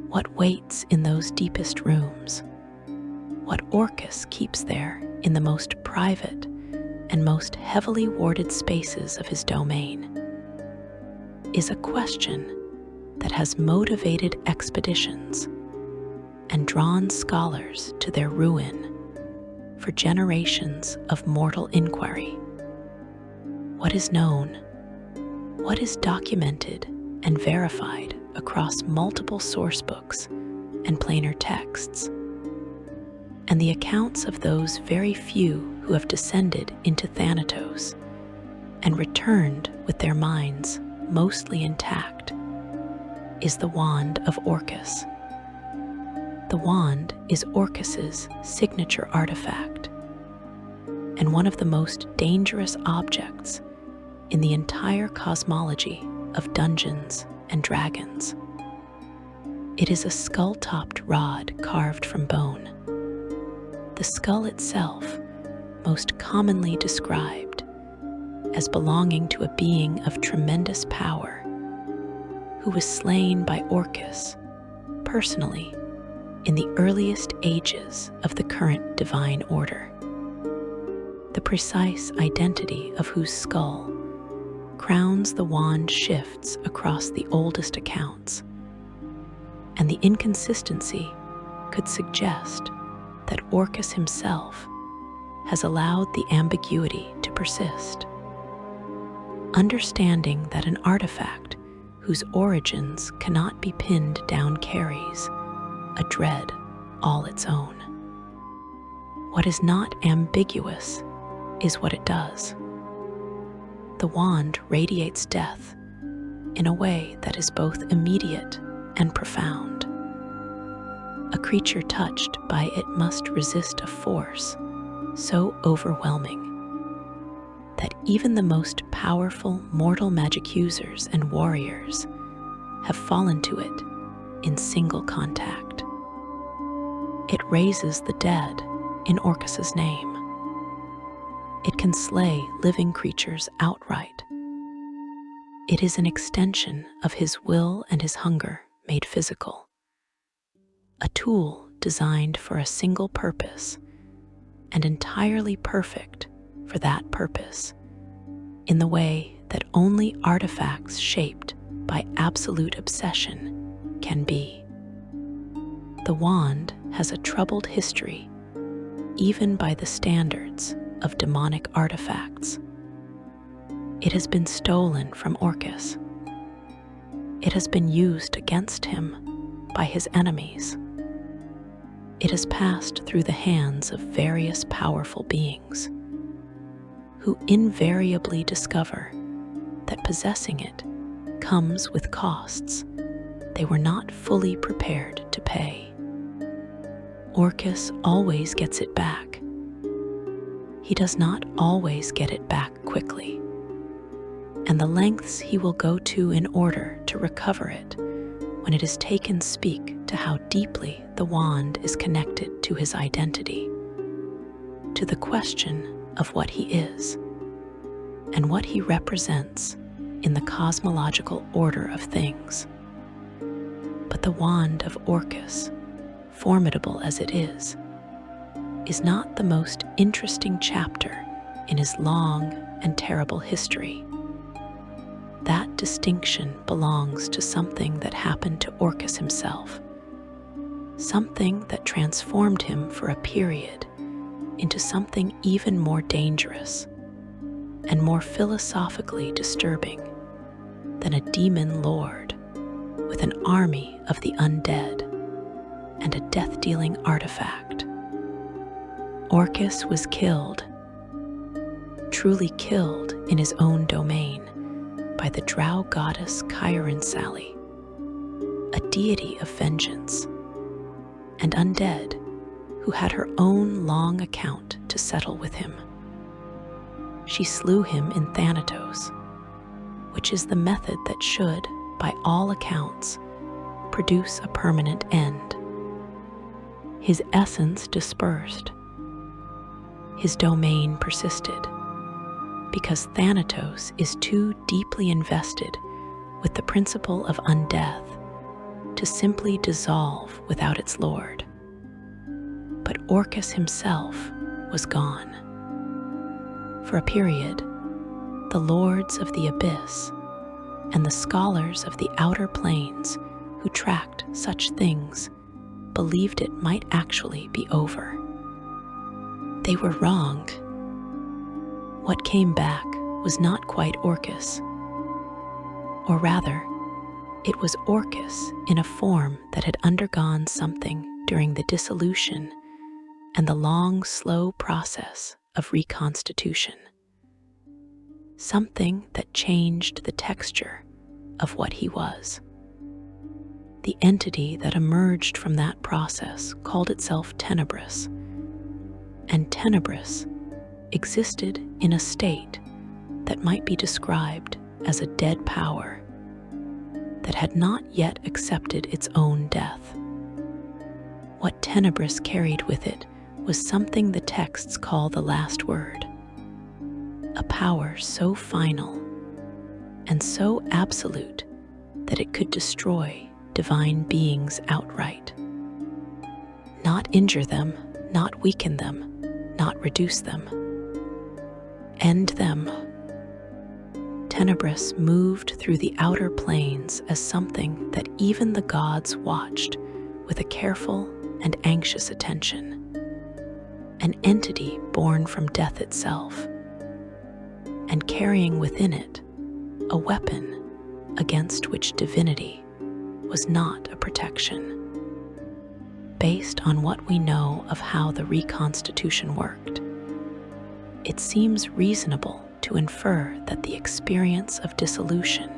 Speaker 1: What waits in those deepest rooms, what Orcus keeps there in the most private and most heavily warded spaces of his domain, is a question that has motivated expeditions and drawn scholars to their ruin for generations of mortal inquiry. What is known, what is documented and verified across multiple source books and planar texts, and the accounts of those very few who have descended into Thanatos and returned with their minds mostly intact, is the Wand of Orcus. The wand is Orcus's signature artifact, and one of the most dangerous objects in the entire cosmology of Dungeons and Dragons. It is a skull-topped rod carved from bone. The skull itself, most commonly described as belonging to a being of tremendous power, who was slain by Orcus personally in the earliest ages of the current divine order. The precise identity of whose skull crowns the wand shifts across the oldest accounts, and the inconsistency could suggest that Orcus himself has allowed the ambiguity to persist. understanding that an artifact whose origins cannot be pinned down carries a dread all its own. What is not ambiguous is what it does. The wand radiates death in a way that is both immediate and profound. A creature touched by it must resist a force so overwhelming that even the most powerful mortal magic users and warriors have fallen to it in single contact. It raises the dead in Orcus's name. It can slay living creatures outright. It is an extension of his will and his hunger made physical. A tool designed for a single purpose and entirely perfect for that purpose, in the way that only artifacts shaped by absolute obsession can be. The wand has a troubled history, even by the standards of demonic artifacts. It has been stolen from Orcus. It has been used against him by his enemies. It has passed through the hands of various powerful beings who invariably discover that possessing it comes with costs they were not fully prepared to pay. Orcus always gets it back. He does not always get it back quickly, and the lengths he will go to in order to recover it when it is taken speak to how deeply the wand is connected to his identity, to the question of what he is and what he represents in the cosmological order of things. But the wand of Orcus, formidable as it is not the most interesting chapter in his long and terrible history. That distinction belongs to something that happened to Orcus himself, something that transformed him for a period into something even more dangerous and more philosophically disturbing than a demon lord with an army of the undead and a death-dealing artifact. Orcus was killed, truly killed in his own domain, by the drow goddess Sally, a deity of vengeance, and undead who had her own long account to settle with him. She slew him in Thanatos, which is the method that should, by all accounts, produce a permanent end. His essence dispersed. His domain persisted, because Thanatos is too deeply invested with the principle of undeath to simply dissolve without its lord. But Orcus himself was gone. For a period, the lords of the abyss and the scholars of the outer planes who tracked such things believed it might actually be over. They were wrong. What came back was not quite Orcus, or rather, it was Orcus in a form that had undergone something during the dissolution and the long, slow process of reconstitution. Something that changed the texture of what he was. The entity that emerged from that process called itself Tenebris, and Tenebris existed in a state that might be described as a dead power that had not yet accepted its own death. What Tenebris carried with it was something the texts call the last word, a power so final and so absolute that it could destroy divine beings outright. Not injure them, not weaken them, not reduce them. End them. Tenebris moved through the outer planes as something that even the gods watched with a careful and anxious attention. An entity born from death itself, and carrying within it a weapon against which divinity was not a protection. Based on what we know of how the reconstitution worked, it seems reasonable to infer that the experience of dissolution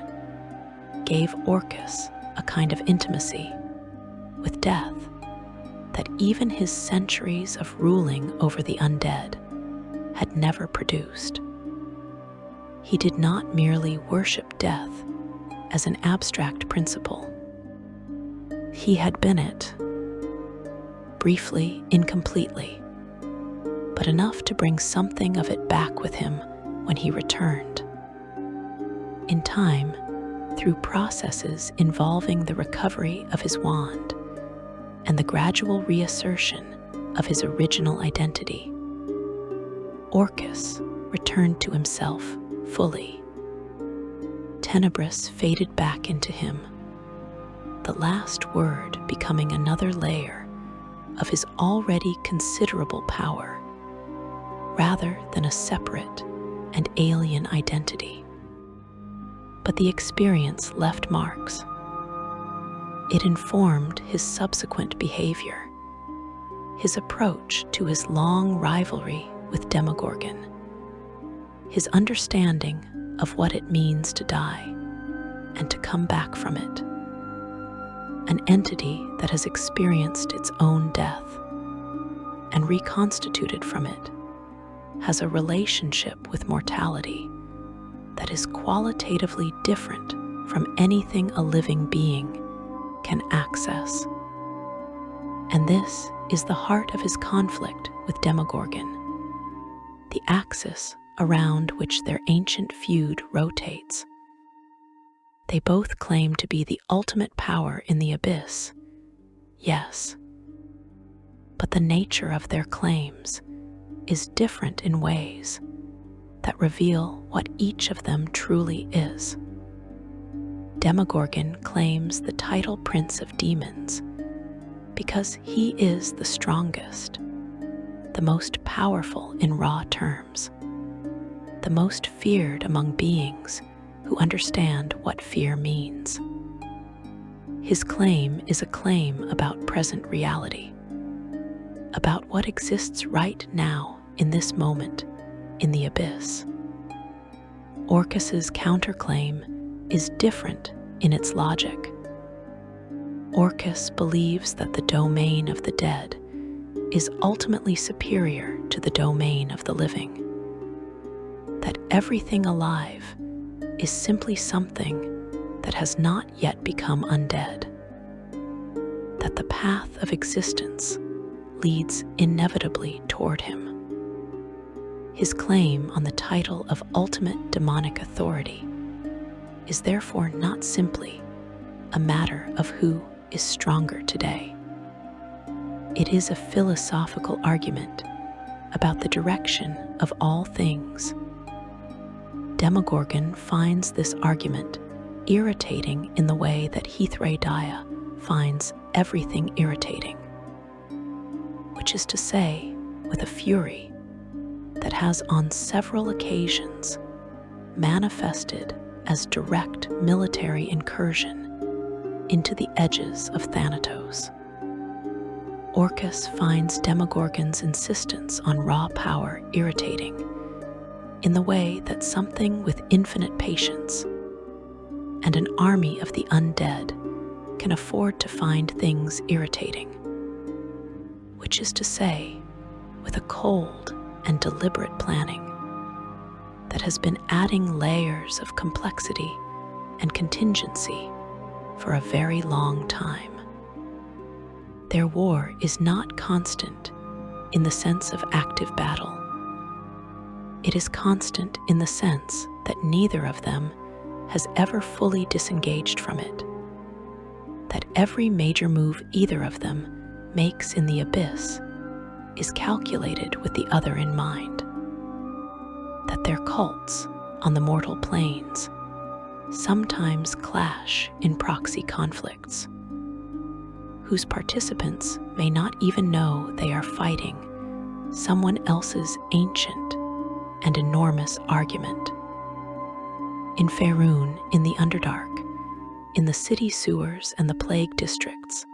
Speaker 1: gave Orcus a kind of intimacy with death that even his centuries of ruling over the undead had never produced. He did not merely worship death as an abstract principle. He had been it, briefly, incompletely, but enough to bring something of it back with him when he returned. In time, through processes involving the recovery of his wand and the gradual reassertion of his original identity, Orcus returned to himself fully. Tenebris faded back into him, the last word becoming another layer of his already considerable power, rather than a separate and alien identity. But the experience left marks. It informed his subsequent behavior, his approach to his long rivalry with Demogorgon, his understanding of what it means to die and to come back from it, an entity that has experienced its own death and reconstituted from it, has a relationship with mortality that is qualitatively different from anything a living being can access. And this is the heart of his conflict with Demogorgon, the axis around which their ancient feud rotates. They both claim to be the ultimate power in the abyss, yes, but the nature of their claims is different in ways that reveal what each of them truly is. Demogorgon claims the title Prince of Demons because he is the strongest, the most powerful in raw terms, the most feared among beings who understand what fear means. His claim is a claim about present reality, about what exists right now in this moment in the abyss. Orcus's counterclaim is different in its logic. Orcus believes that the domain of the dead is ultimately superior to the domain of the living, that everything alive is simply something that has not yet become undead, that the path of existence leads inevitably toward him. His claim on the title of ultimate demonic authority is therefore not simply a matter of who is stronger today. It is a philosophical argument about the direction of all things. Demogorgon finds this argument irritating in the way that Heathray finds everything irritating, which is to say, with a fury that has on several occasions manifested as direct military incursion into the edges of Thanatos. Orcus finds Demogorgon's insistence on raw power irritating in the way that something with infinite patience and an army of the undead can afford to find things irritating, which is to say, with a cold and deliberate planning that has been adding layers of complexity and contingency for a very long time. Their war is not constant in the sense of active battle. It is constant in the sense that neither of them has ever fully disengaged from it, that every major move either of them makes in the abyss is calculated with the other in mind, that their cults on the mortal planes sometimes clash in proxy conflicts, whose participants may not even know they are fighting someone else's ancient and enormous argument. in Faerun, in the Underdark, in the city sewers and the plague districts,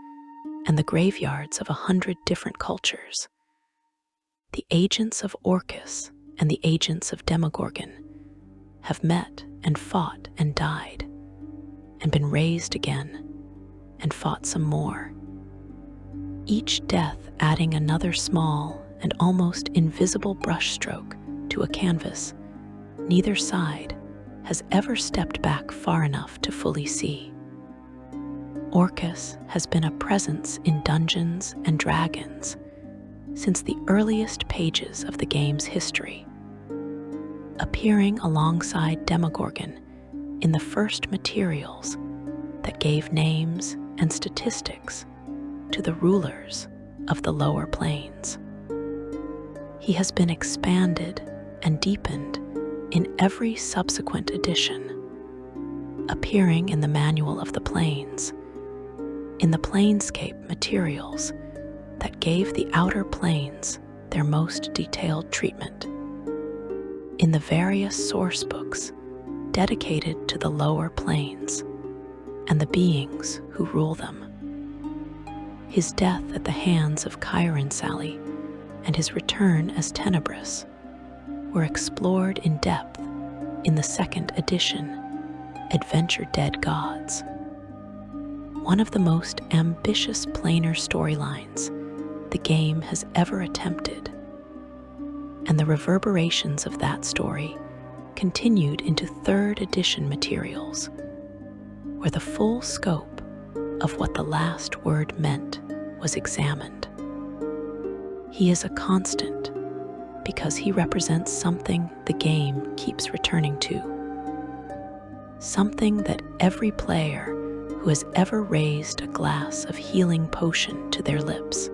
Speaker 1: and the graveyards of 100 different cultures. The agents of Orcus and the agents of Demogorgon have met and fought and died, and been raised again, and fought some more. Each death adding another small and almost invisible brushstroke to a canvas neither side has ever stepped back far enough to fully see. Orcus has been a presence in Dungeons and Dragons since the earliest pages of the game's history, appearing alongside Demogorgon in the first materials that gave names and statistics to the rulers of the lower planes. He has been expanded and deepened in every subsequent edition, appearing in the Manual of the Planes, in the Planescape materials that gave the outer planes their most detailed treatment, in the various source books dedicated to the lower planes and the beings who rule them. His death at the hands of Chiron Sally and his return as Tenebris were explored in depth in the second edition, Adventure Dead Gods. One of the most ambitious planar storylines the game has ever attempted, and the reverberations of that story continued into third edition materials, where the full scope of what the last word meant was examined. He is a constant because he represents something the game keeps returning to, something that every player who has ever raised a glass of healing potion to their lips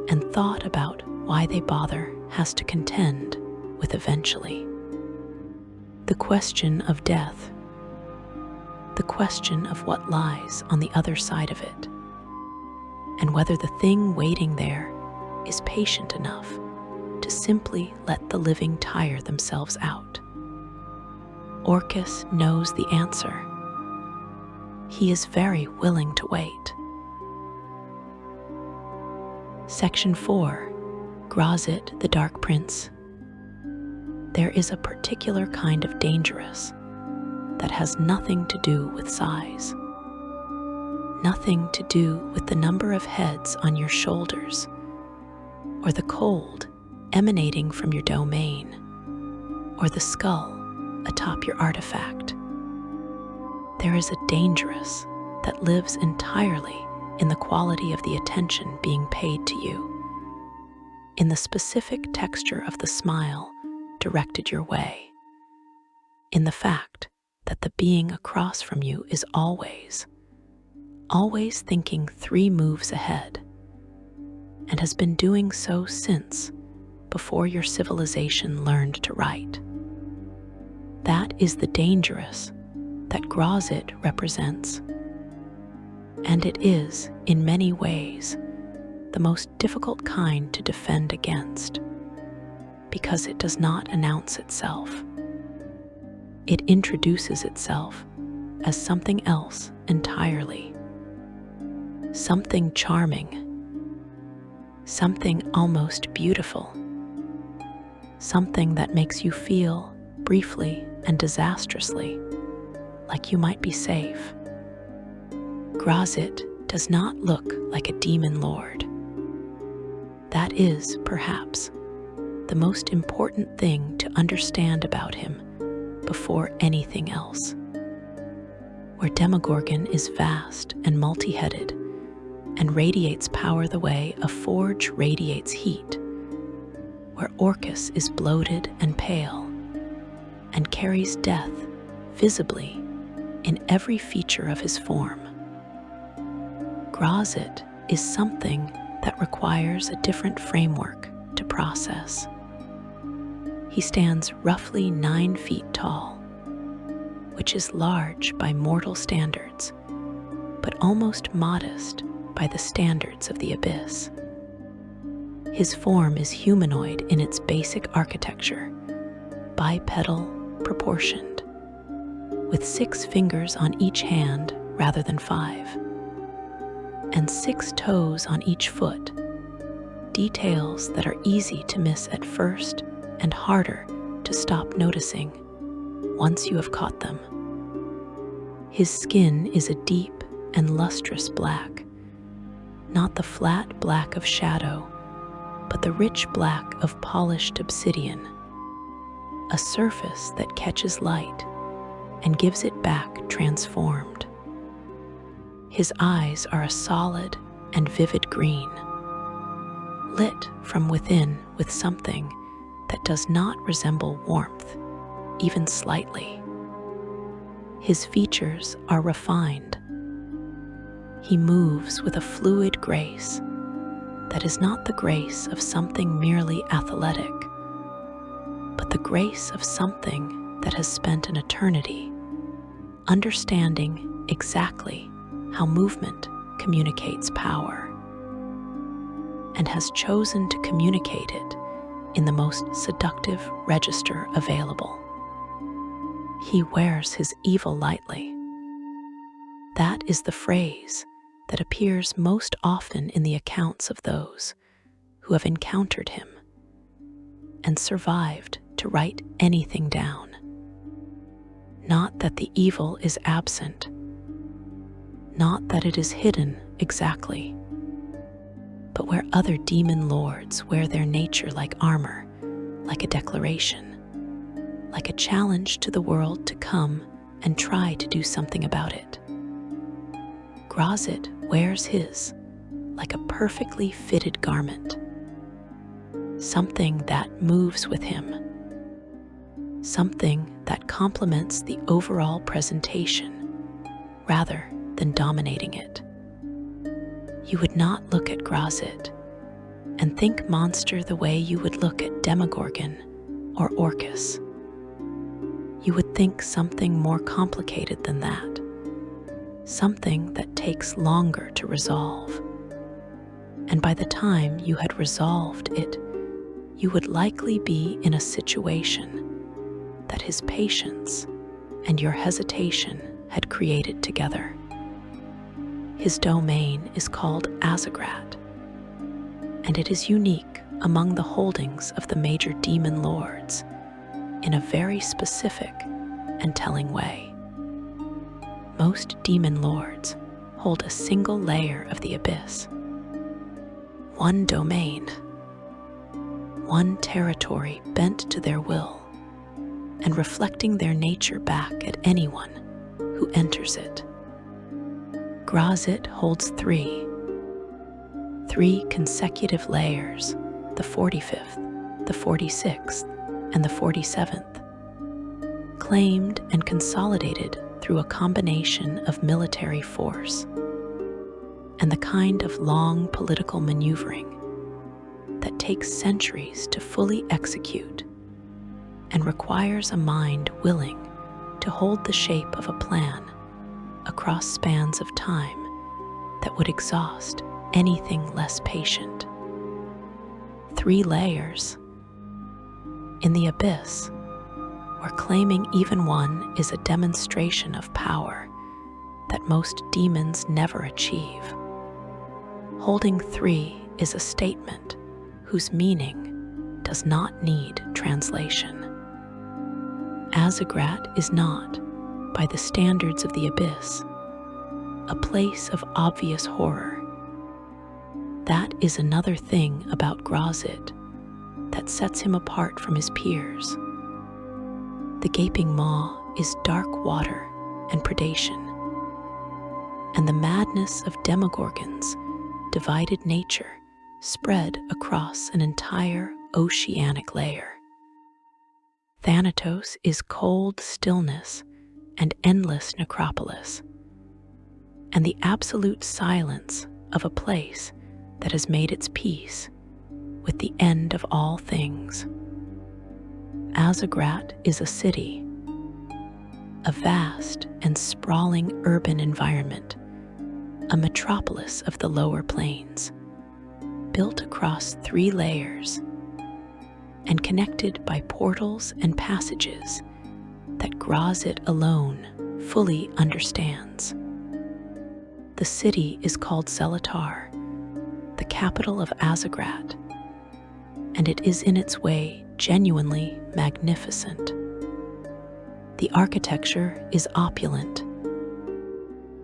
Speaker 1: and thought about why they bother has to contend with eventually. The question of death, the question of what lies on the other side of it, and whether the thing waiting there is patient enough to simply let the living tire themselves out. Orcus knows the answer. He is very willing to wait. Section 4, Grazit, the Dark Prince. There is a particular kind of dangerous that has nothing to do with size, nothing to do with the number of heads on your shoulders, or the cold emanating from your domain, or the skull atop your artifact. There is a dangerous that lives entirely in the quality of the attention being paid to you, in the specific texture of the smile directed your way, in the fact that the being across from you is always thinking 3 moves ahead, and has been doing so since before your civilization learned to write. That is the dangerous that Grazit represents, and it is, in many ways, the most difficult kind to defend against, because it does not announce itself. It introduces itself as something else entirely, something charming, something almost beautiful, something that makes you feel, briefly and disastrously, like you might be safe. Grazit does not look like a demon lord. That is, perhaps, the most important thing to understand about him before anything else. Where Demogorgon is vast and multi-headed and radiates power the way a forge radiates heat, where Orcus is bloated and pale and carries death visibly in every feature of his form, Grazit is something that requires a different framework to process. He stands roughly 9 feet tall, which is large by mortal standards, but almost modest by the standards of the Abyss. His form is humanoid in its basic architecture, bipedal, proportioned, with 6 fingers on each hand rather than 5, and 6 toes on each foot, details that are easy to miss at first and harder to stop noticing once you have caught them. His skin is a deep and lustrous black, not the flat black of shadow, but the rich black of polished obsidian, a surface that catches light and gives it back transformed. His eyes are a solid and vivid green, lit from within with something that does not resemble warmth, even slightly. His features are refined. He moves with a fluid grace that is not the grace of something merely athletic, but the grace of something that has spent an eternity understanding exactly how movement communicates power, and has chosen to communicate it in the most seductive register available. He wears his evil lightly. That is the phrase that appears most often in the accounts of those who have encountered him and survived to write anything down. Not that the evil is absent, not that it is hidden exactly, but where other demon lords wear their nature like armor, like a declaration, like a challenge to the world to come and try to do something about it. Grazit wears his like a perfectly fitted garment, something that moves with him, something that complements the overall presentation rather than dominating it. You would not look at Grazit and think monster the way you would look at Demogorgon or Orcus. You would think something more complicated than that, something that takes longer to resolve. And by the time you had resolved it, you would likely be in a situation that his patience and your hesitation had created together. His domain is called Grazit, and it is unique among the holdings of the major demon lords in a very specific and telling way. Most demon lords hold a single layer of the abyss, one domain, one territory bent to their will and reflecting their nature back at anyone who enters it. Grazit holds three consecutive layers, the 45th, the 46th, and the 47th, claimed and consolidated through a combination of military force and the kind of long political maneuvering that takes centuries to fully execute and requires a mind willing to hold the shape of a plan across spans of time that would exhaust anything less patient. 3 layers. In the abyss, where claiming even one is a demonstration of power that most demons never achieve, holding 3 is a statement whose meaning does not need translation. Grazit is not, by the standards of the abyss, a place of obvious horror. That is another thing about Grazit that sets him apart from his peers. The gaping maw is dark water and predation, and the madness of Demogorgon's divided nature spread across an entire oceanic layer. Thanatos is cold stillness and endless necropolis, and the absolute silence of a place that has made its peace with the end of all things. Grazit is a city, a vast and sprawling urban environment, a metropolis of the lower plains, built across 3 layers and connected by portals and passages that Grazit alone fully understands. The city is called Zelatar, the capital of Azagrat, and it is in its way genuinely magnificent. The architecture is opulent.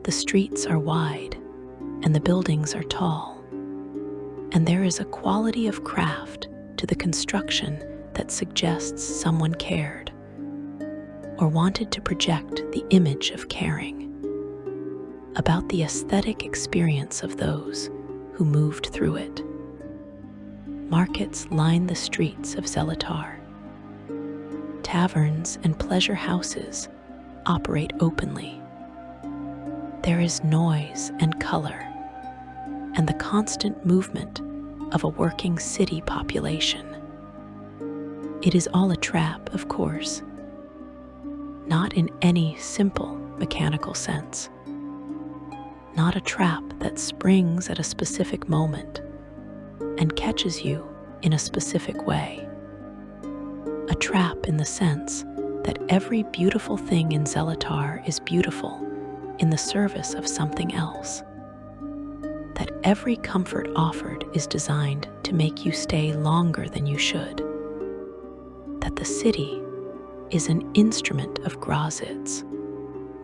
Speaker 1: The streets are wide, and the buildings are tall, and there is a quality of craft to the construction that suggests someone cared, or wanted to project the image of caring, about the aesthetic experience of those who moved through it. Markets line the streets of Zelatar. Taverns and pleasure houses operate openly. There is noise and color, and the constant movement of a working city population. It is all a trap, of course, not in any simple mechanical sense, not a trap that springs at a specific moment and catches you in a specific way. A trap in the sense that every beautiful thing in Zelatar is beautiful in the service of something else, that every comfort offered is designed to make you stay longer than you should, that the city is an instrument of Grazit's,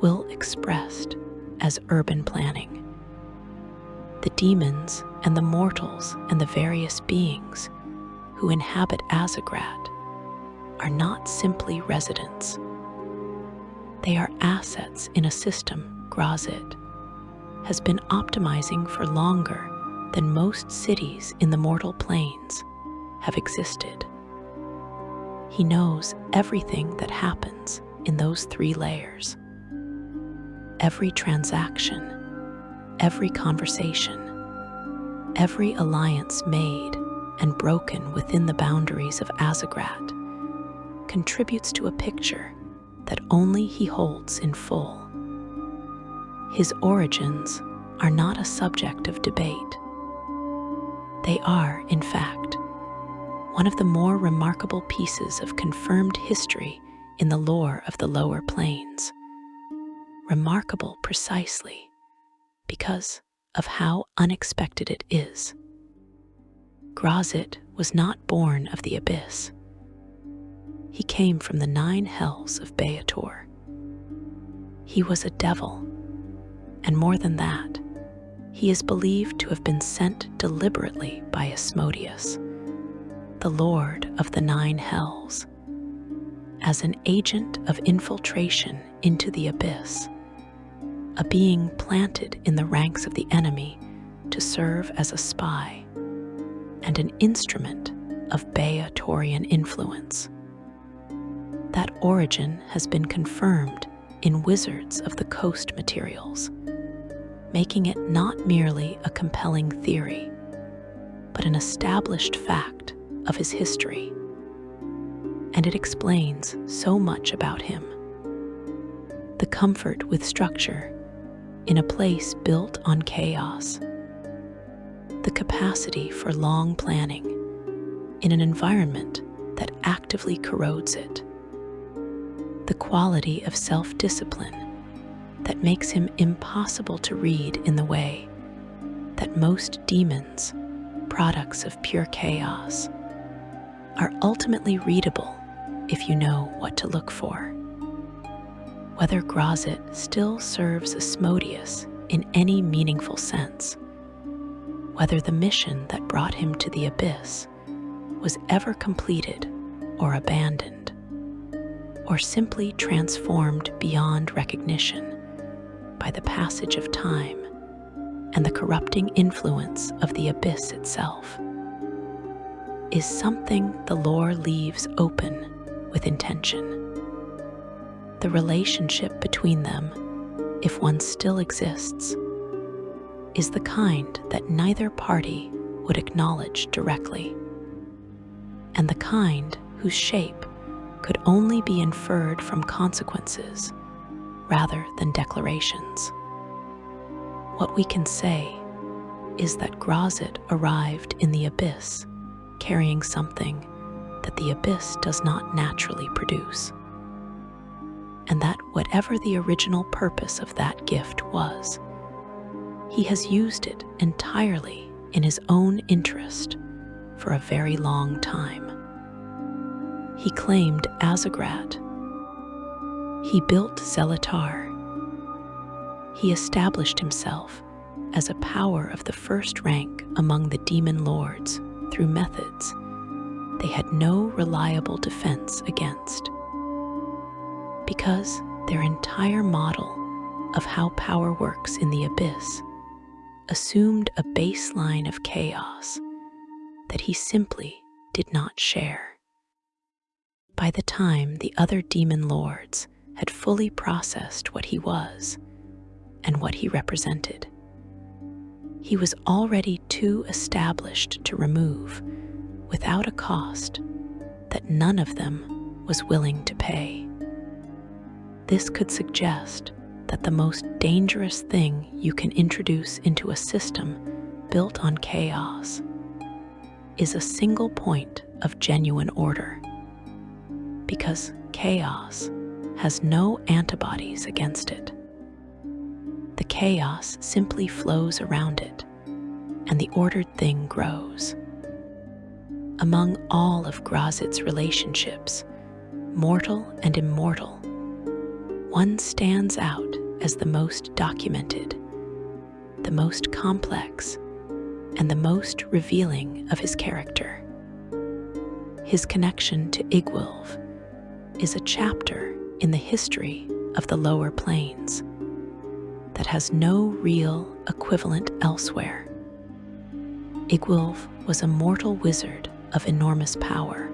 Speaker 1: will expressed as urban planning. The demons and the mortals and the various beings who inhabit Azagrat are not simply residents. They are assets in a system Grazit has been optimizing for longer than most cities in the mortal planes have existed. He knows everything that happens in those 3 layers. Every transaction, every conversation, every alliance made and broken within the boundaries of Azagrat contributes to a picture that only he holds in full. His origins are not a subject of debate. They are, in fact, one of the more remarkable pieces of confirmed history in the lore of the lower planes. Remarkable precisely because of how unexpected it is. Grazit was not born of the abyss. He came from the 9 hells of Beator. He was a devil, and more than that, he is believed to have been sent deliberately by Asmodeus, the lord of the 9 hells, as an agent of infiltration into the abyss, a being planted in the ranks of the enemy to serve as a spy and an instrument of Beatorian influence. That origin has been confirmed in Wizards of the Coast materials, making it not merely a compelling theory, but an established fact of his history. And it explains so much about him. The comfort with structure in a place built on chaos, the capacity for long planning in an environment that actively corrodes it, the quality of self-discipline that makes him impossible to read in the way that most demons, products of pure chaos, are ultimately readable if you know what to look for. Whether Grazit still serves Asmodeus in any meaningful sense, whether the mission that brought him to the abyss was ever completed or abandoned, or simply transformed beyond recognition by the passage of time and the corrupting influence of the abyss itself, is something the lore leaves open with intention. The relationship between them, if one still exists, is the kind that neither party would acknowledge directly, and the kind whose shape could only be inferred from consequences rather than declarations. What we can say is that Grazit arrived in the abyss carrying something that the abyss does not naturally produce. and that whatever the original purpose of that gift was, he has used it entirely in his own interest for a very long time. He claimed Azagrat. He built Zelatar. He established himself as a power of the first rank among the demon lords through methods they had no reliable defense against, because their entire model of how power works in the abyss assumed a baseline of chaos that he simply did not share. By the time the other demon lords had fully processed what he was and what he represented, he was already too established to remove without a cost that none of them was willing to pay. This could suggest that the most dangerous thing you can introduce into a system built on chaos is a single point of genuine order, because chaos has no antibodies against it. The chaos simply flows around it, and the ordered thing grows. Among all of Grazit's relationships, mortal and immortal, one stands out as the most documented, the most complex, and the most revealing of his character. His connection to Igwilv is a chapter in the history of the lower planes that has no real equivalent elsewhere. Igwilv was a mortal wizard of enormous power,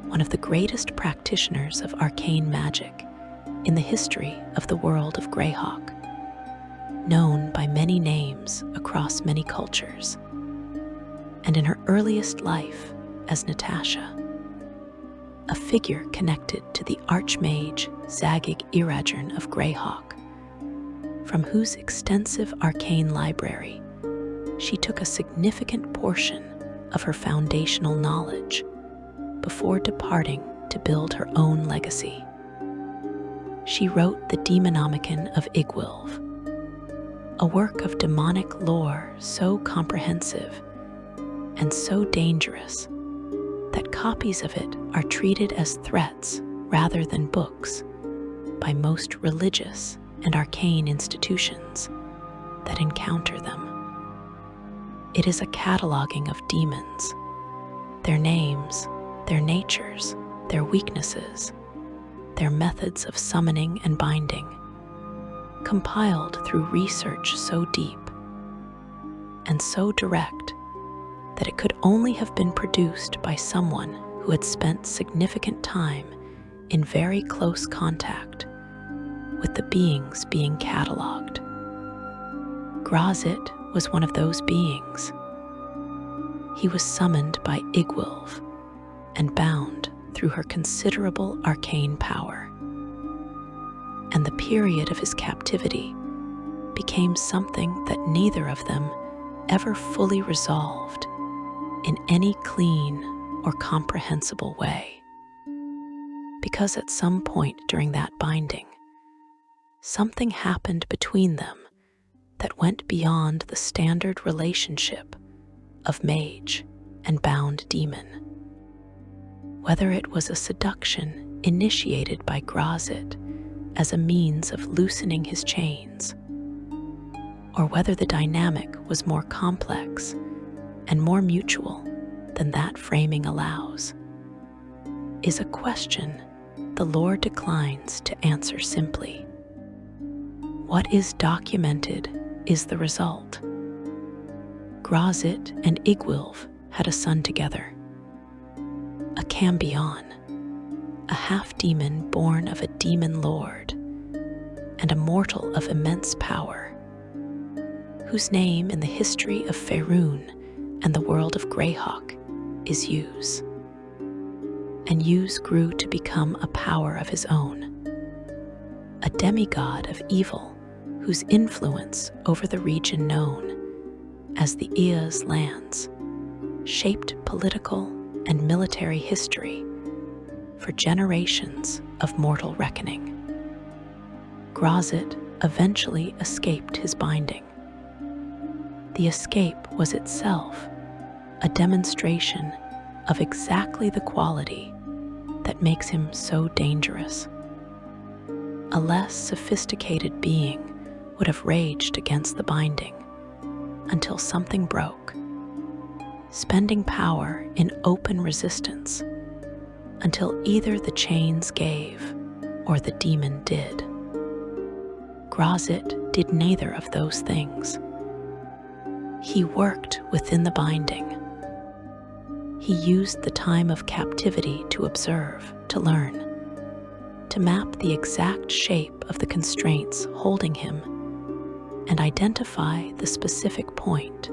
Speaker 1: one of the greatest practitioners of arcane magic in the history of the world of Greyhawk, known by many names across many cultures, and in her earliest life as Natasha, a figure connected to the Archmage Zagig Iradjern of Greyhawk, from whose extensive arcane library she took a significant portion of her foundational knowledge before departing to build her own legacy. She wrote the Demonomicon of Igwilv, a work of demonic lore so comprehensive and so dangerous that copies of it are treated as threats rather than books by most religious and arcane institutions that encounter them. It is a cataloging of demons, their names, their natures, their weaknesses, their methods of summoning and binding, compiled through research so deep and so direct that it could only have been produced by someone who had spent significant time in very close contact with the beings being cataloged. Grazit was one of those beings. He was summoned by Igwilv and bound through her considerable arcane power, and the period of his captivity became something that neither of them ever fully resolved in any clean or comprehensible way, because at some point during that binding, something happened between them that went beyond the standard relationship of mage and bound demon. Whether it was a seduction initiated by Grazit as a means of loosening his chains, or whether the dynamic was more complex and more mutual than that framing allows, is a question the lore declines to answer simply. What is documented is the result. Grazit and Igwilv had a son together, a Cambion, a half-demon born of a demon lord, and a mortal of immense power, whose name in the history of Faerun and the world of Greyhawk is Use. And Use grew to become a power of his own, a demigod of evil whose influence over the region known as the Ea's lands shaped political and military history for generations of mortal reckoning. Grazit eventually escaped his binding. The escape was itself a demonstration of exactly the quality that makes him so dangerous. A less sophisticated being would have raged against the binding until something broke, spending power in open resistance until either the chains gave or the demon did. Grazit did neither of those things. He worked within the binding. He used the time of captivity to observe, to learn, to map the exact shape of the constraints holding him and identify the specific point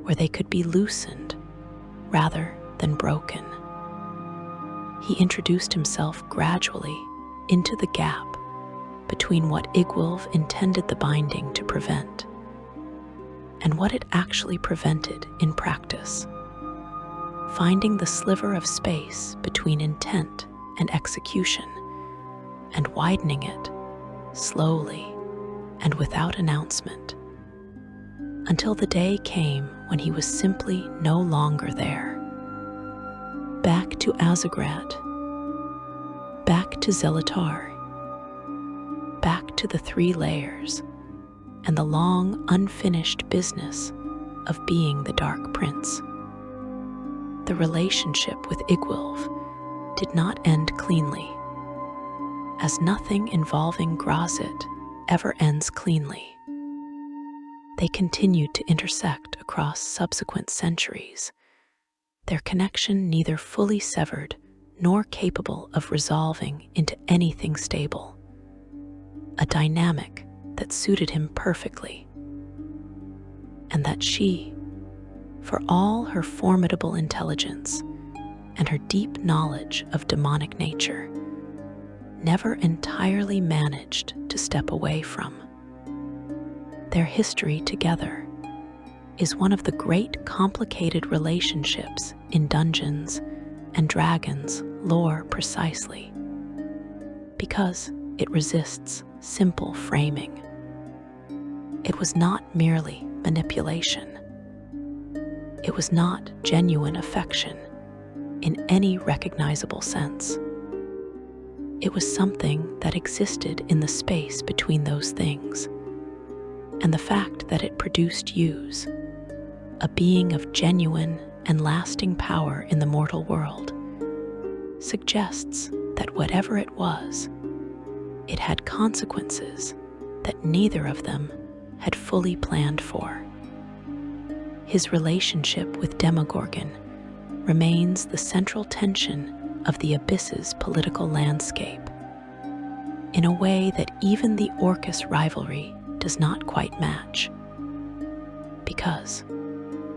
Speaker 1: where they could be loosened rather than broken. He introduced himself gradually into the gap between what Igwulf intended the binding to prevent and what it actually prevented in practice, finding the sliver of space between intent and execution and widening it slowly and without announcement until the day came when he was simply no longer there. Back to Azagrat, back to Zelatar, back to the 3 layers and the long unfinished business of being the Dark Prince. The relationship with Igwulf did not end cleanly, as nothing involving Grazit ever ends cleanly. They continued to intersect across subsequent centuries, their connection neither fully severed nor capable of resolving into anything stable, a dynamic that suited him perfectly, and that she, for all her formidable intelligence and her deep knowledge of demonic nature, never entirely managed to step away from. Their history together is one of the great complicated relationships in Dungeons and Dragons lore precisely because it resists simple framing. It was not merely manipulation. It was not genuine affection in any recognizable sense. It was something that existed in the space between those things, and the fact that it produced Use, a being of genuine and lasting power in the mortal world, suggests that whatever it was, it had consequences that neither of them had fully planned for. His relationship with Demogorgon remains the central tension of the Abyss's political landscape, in a way that even the Orcus rivalry does not quite match. Because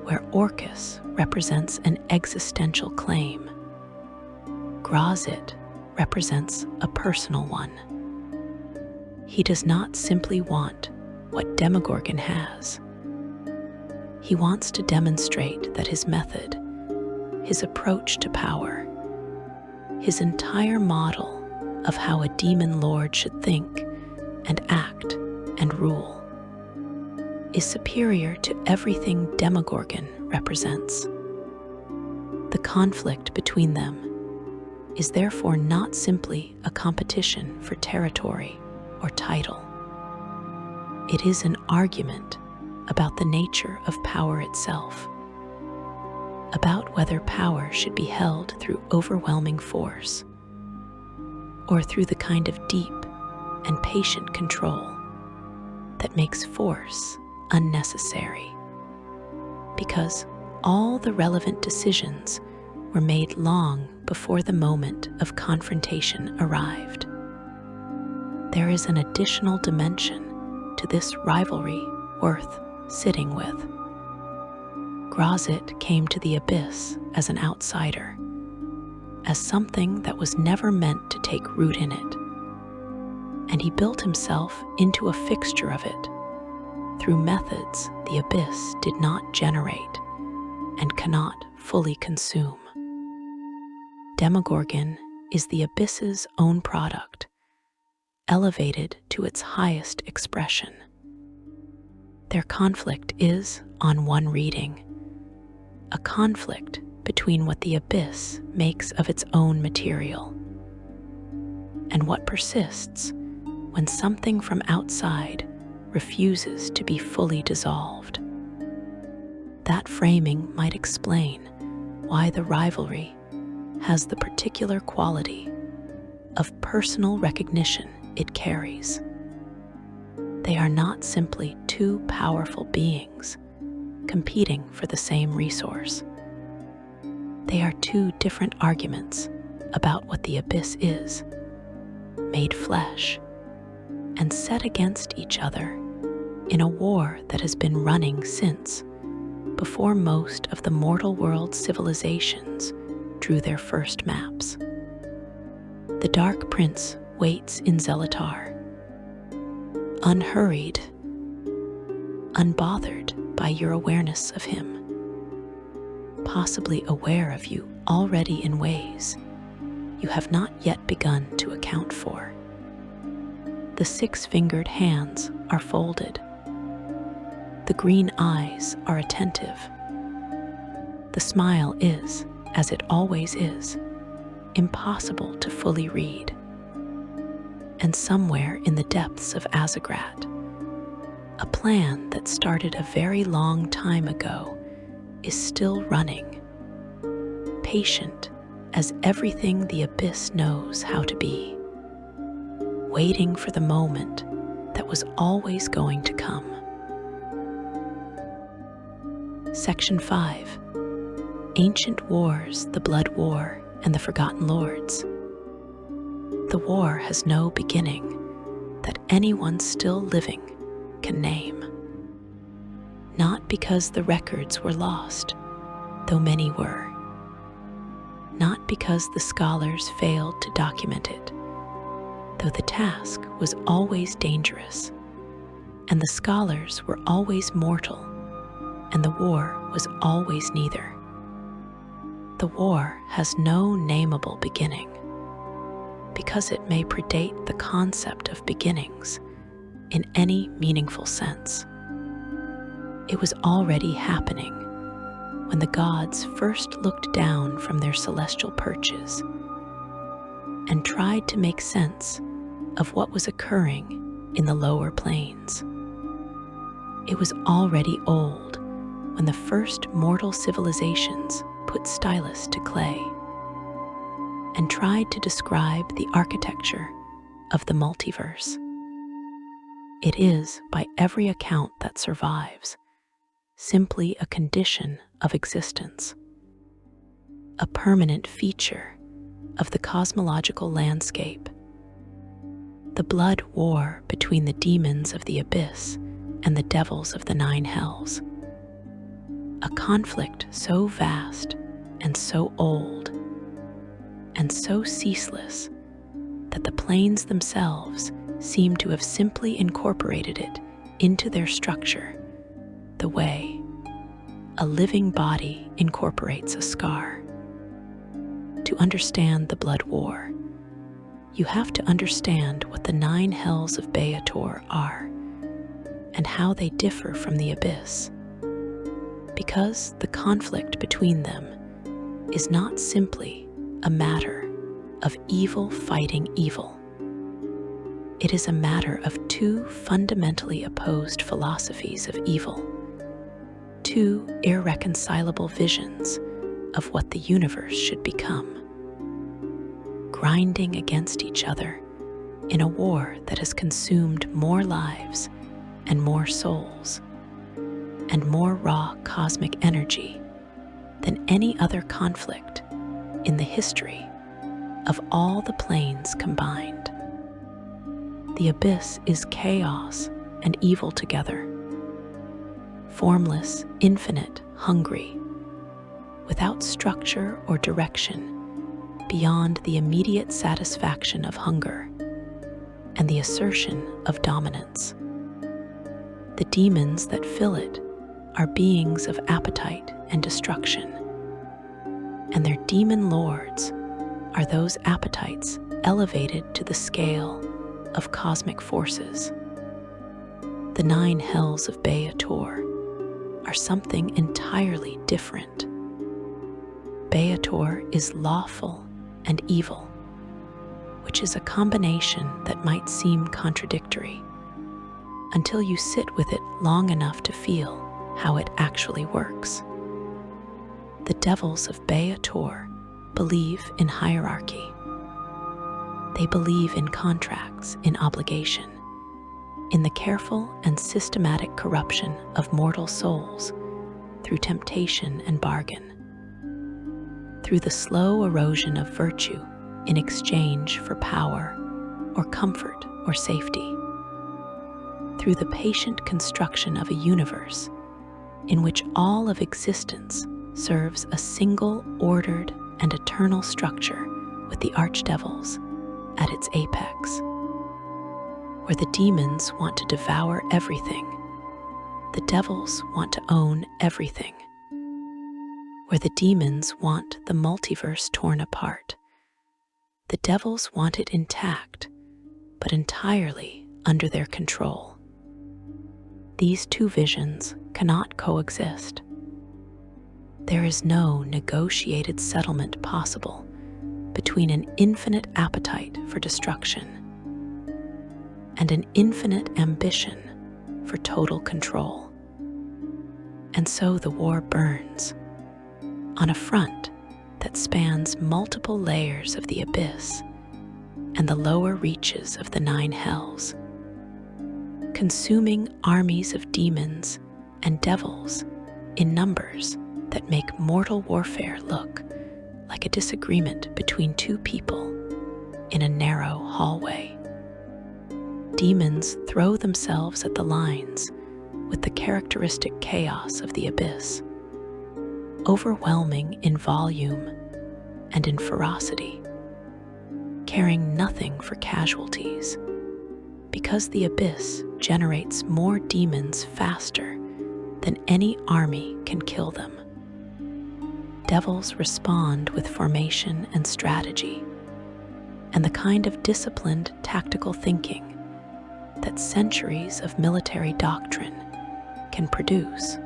Speaker 1: where Orcus represents an existential claim, Grazit represents a personal one. He does not simply want what Demogorgon has. He wants to demonstrate that his method, his approach to power, his entire model of how a demon lord should think and act and rule, is superior to everything Demogorgon represents. The conflict between them is therefore not simply a competition for territory or title. It is an argument about the nature of power itself, about whether power should be held through overwhelming force or through the kind of deep and patient control that makes force unnecessary, because all the relevant decisions were made long before the moment of confrontation arrived. There is an additional dimension to this rivalry worth sitting with. Grazit came to the Abyss as an outsider, as something that was never meant to take root in it, and he built himself into a fixture of it through methods the Abyss did not generate and cannot fully consume. Demogorgon is the abyss's own product, elevated to its highest expression. Their conflict is, on one reading, a conflict between what the abyss makes of its own material and what persists when something from outside refuses to be fully dissolved. That framing might explain why the rivalry has the particular quality of personal recognition it carries. They are not simply two powerful beings competing for the same resource. They are two different arguments about what the abyss is, made flesh, and set against each other in a war that has been running since before most of the mortal world civilizations drew their first maps. The Dark Prince waits in Zelatar, unhurried, unbothered by your awareness of him, possibly aware of you already in ways you have not yet begun to account for. The six-fingered hands are folded. The green eyes are attentive. The smile is, as it always is, impossible to fully read. And somewhere in the depths of Azagrat, a plan that started a very long time ago is still running, patient as everything the abyss knows how to be, waiting for the moment that was always going to come. Section 5. Ancient Wars, the Blood War, and the Forgotten Lords. The war has no beginning that anyone still living can name. Not because the records were lost, though many were. Not because the scholars failed to document it, though the task was always dangerous, and the scholars were always mortal, and the war was always neither. The war has no nameable beginning, because it may predate the concept of beginnings in any meaningful sense. It was already happening when the gods first looked down from their celestial perches and tried to make sense of what was occurring in the lower planes. It was already old when the first mortal civilizations put stylus to clay and tried to describe the architecture of the multiverse. It is, by every account that survives, simply a condition of existence, a permanent feature of the cosmological landscape. The blood war between the demons of the abyss and the devils of the nine hells. A conflict so vast and so old and so ceaseless that the planes themselves seem to have simply incorporated it into their structure the way a living body incorporates a scar. To understand the blood war, you have to understand what the nine hells of Beator are and how they differ from the abyss, because the conflict between them is not simply a matter of evil fighting evil. It is a matter of two fundamentally opposed philosophies of evil, two irreconcilable visions of what the universe should become, grinding against each other in a war that has consumed more lives and more souls and more raw cosmic energy than any other conflict in the history of all the planes combined. The abyss is chaos and evil together, formless, infinite, hungry, without structure or direction beyond the immediate satisfaction of hunger and the assertion of dominance. The demons that fill it are beings of appetite and destruction, and their demon lords are those appetites elevated to the scale of cosmic forces. The 9 hells of Beator are something entirely different. Beator is lawful and evil, which is a combination that might seem contradictory until you sit with it long enough to feel how it actually works. The devils of Beator believe in hierarchy. They believe in contracts, in obligation, in the careful and systematic corruption of mortal souls through temptation and bargain, through the slow erosion of virtue in exchange for power or comfort or safety, through the patient construction of a universe in which all of existence serves a single ordered and eternal structure with the archdevils at its apex. Where the demons want to devour everything, the devils want to own everything. Where the demons want the multiverse torn apart, the devils want it intact, but entirely under their control. These two visions cannot coexist. There is no negotiated settlement possible between an infinite appetite for destruction and an infinite ambition for total control. And so the war burns on a front that spans multiple layers of the abyss and the lower reaches of the 9 hells, consuming armies of demons and devils in numbers that make mortal warfare look like a disagreement between 2 people in a narrow hallway. Demons throw themselves at the lines with the characteristic chaos of the abyss, overwhelming in volume and in ferocity, caring nothing for casualties, because the abyss generates more demons faster than any army can kill them. Devils respond with formation and strategy, and the kind of disciplined tactical thinking that centuries of military doctrine can produce,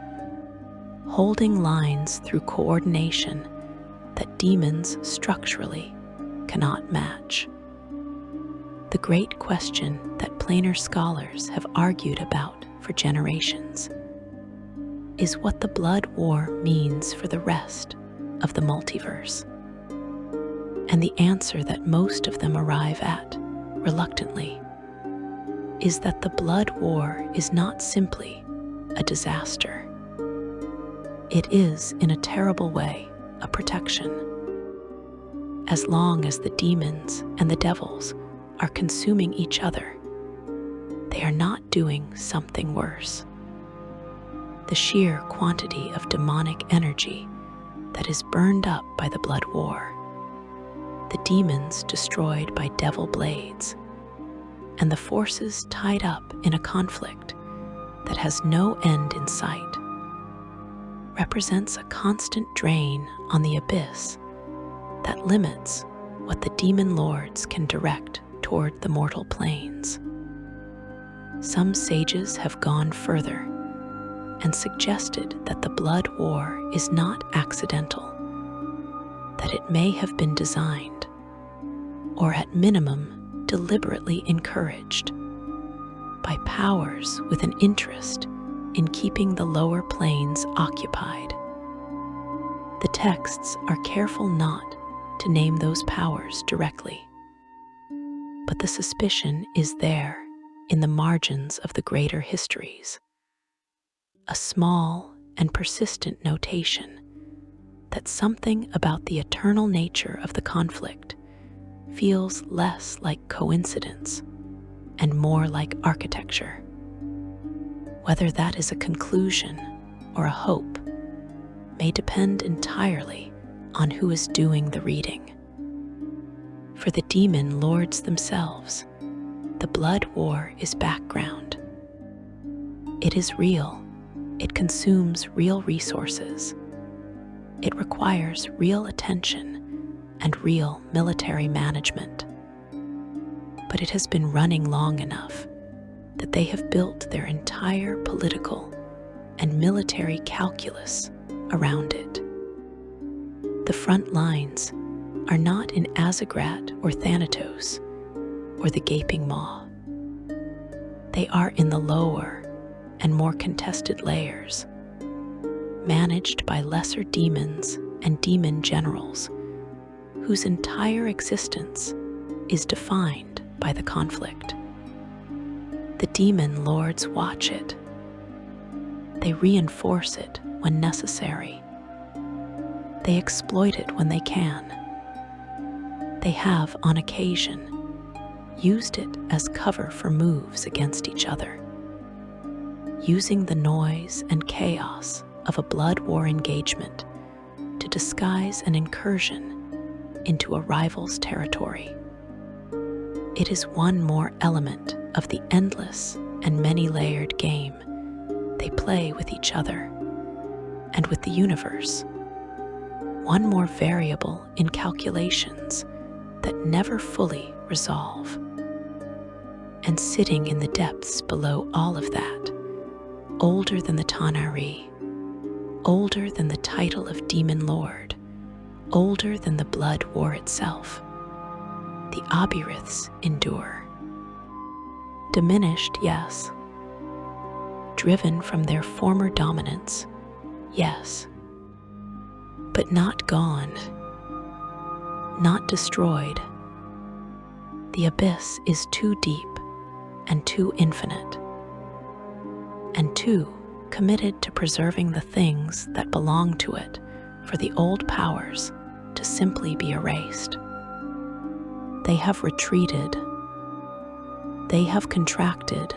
Speaker 1: holding lines through coordination that demons structurally cannot match. The great question that planar scholars have argued about for generations is what the blood war means for the rest of the multiverse. And the answer that most of them arrive at, reluctantly, is that the blood war is not simply a disaster. It is, in a terrible way, a protection. As long as the demons and the devils are consuming each other, they are not doing something worse. The sheer quantity of demonic energy that is burned up by the blood war, the demons destroyed by devil blades, and the forces tied up in a conflict that has no end in sight, represents a constant drain on the abyss that limits what the demon lords can direct toward the mortal planes. Some sages have gone further and suggested that the blood war is not accidental, that it may have been designed, or at minimum deliberately encouraged, by powers with an interest in keeping the lower planes occupied. The texts are careful not to name those powers directly, but the suspicion is there in the margins of the greater histories, a small and persistent notation that something about the eternal nature of the conflict feels less like coincidence and more like architecture. Whether that is a conclusion or a hope may depend entirely on who is doing the reading. For the demon lords themselves, the blood war is background. It is real. It consumes real resources. It requires real attention and real military management. But it has been running long enough that they have built their entire political and military calculus around it. The front lines are not in Azagrat or Thanatos or the Gaping Maw. They are in the lower and more contested layers, managed by lesser demons and demon generals whose entire existence is defined by the conflict. The demon lords watch it. They reinforce it when necessary. They exploit it when they can. They have, on occasion, used it as cover for moves against each other, using the noise and chaos of a blood war engagement to disguise an incursion into a rival's territory. It is one more element of the endless and many-layered game they play with each other and with the universe, one more variable in calculations that never fully resolve. And sitting in the depths below all of that, older than the Tanar'ri, older than the title of Demon Lord, older than the blood war itself, the Abyssals endure. Diminished, yes. Driven from their former dominance, yes. But not gone, not destroyed. The abyss is too deep and too infinite, and too committed to preserving the things that belong to it for the old powers to simply be erased. They have retreated. They have contracted.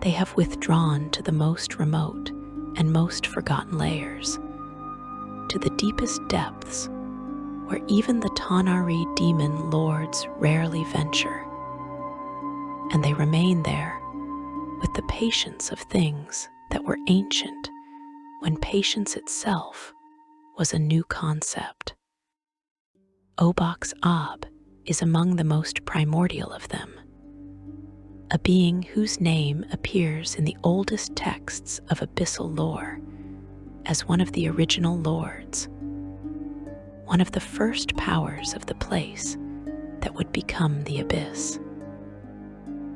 Speaker 1: They have withdrawn to the most remote and most forgotten layers, to the deepest depths where even the Tanar'ri demon lords rarely venture. And they remain there with the patience of things that were ancient when patience itself was a new concept. Obox Ob is among the most primordial of them, a being whose name appears in the oldest texts of Abyssal lore as one of the original lords, one of the first powers of the place that would become the abyss.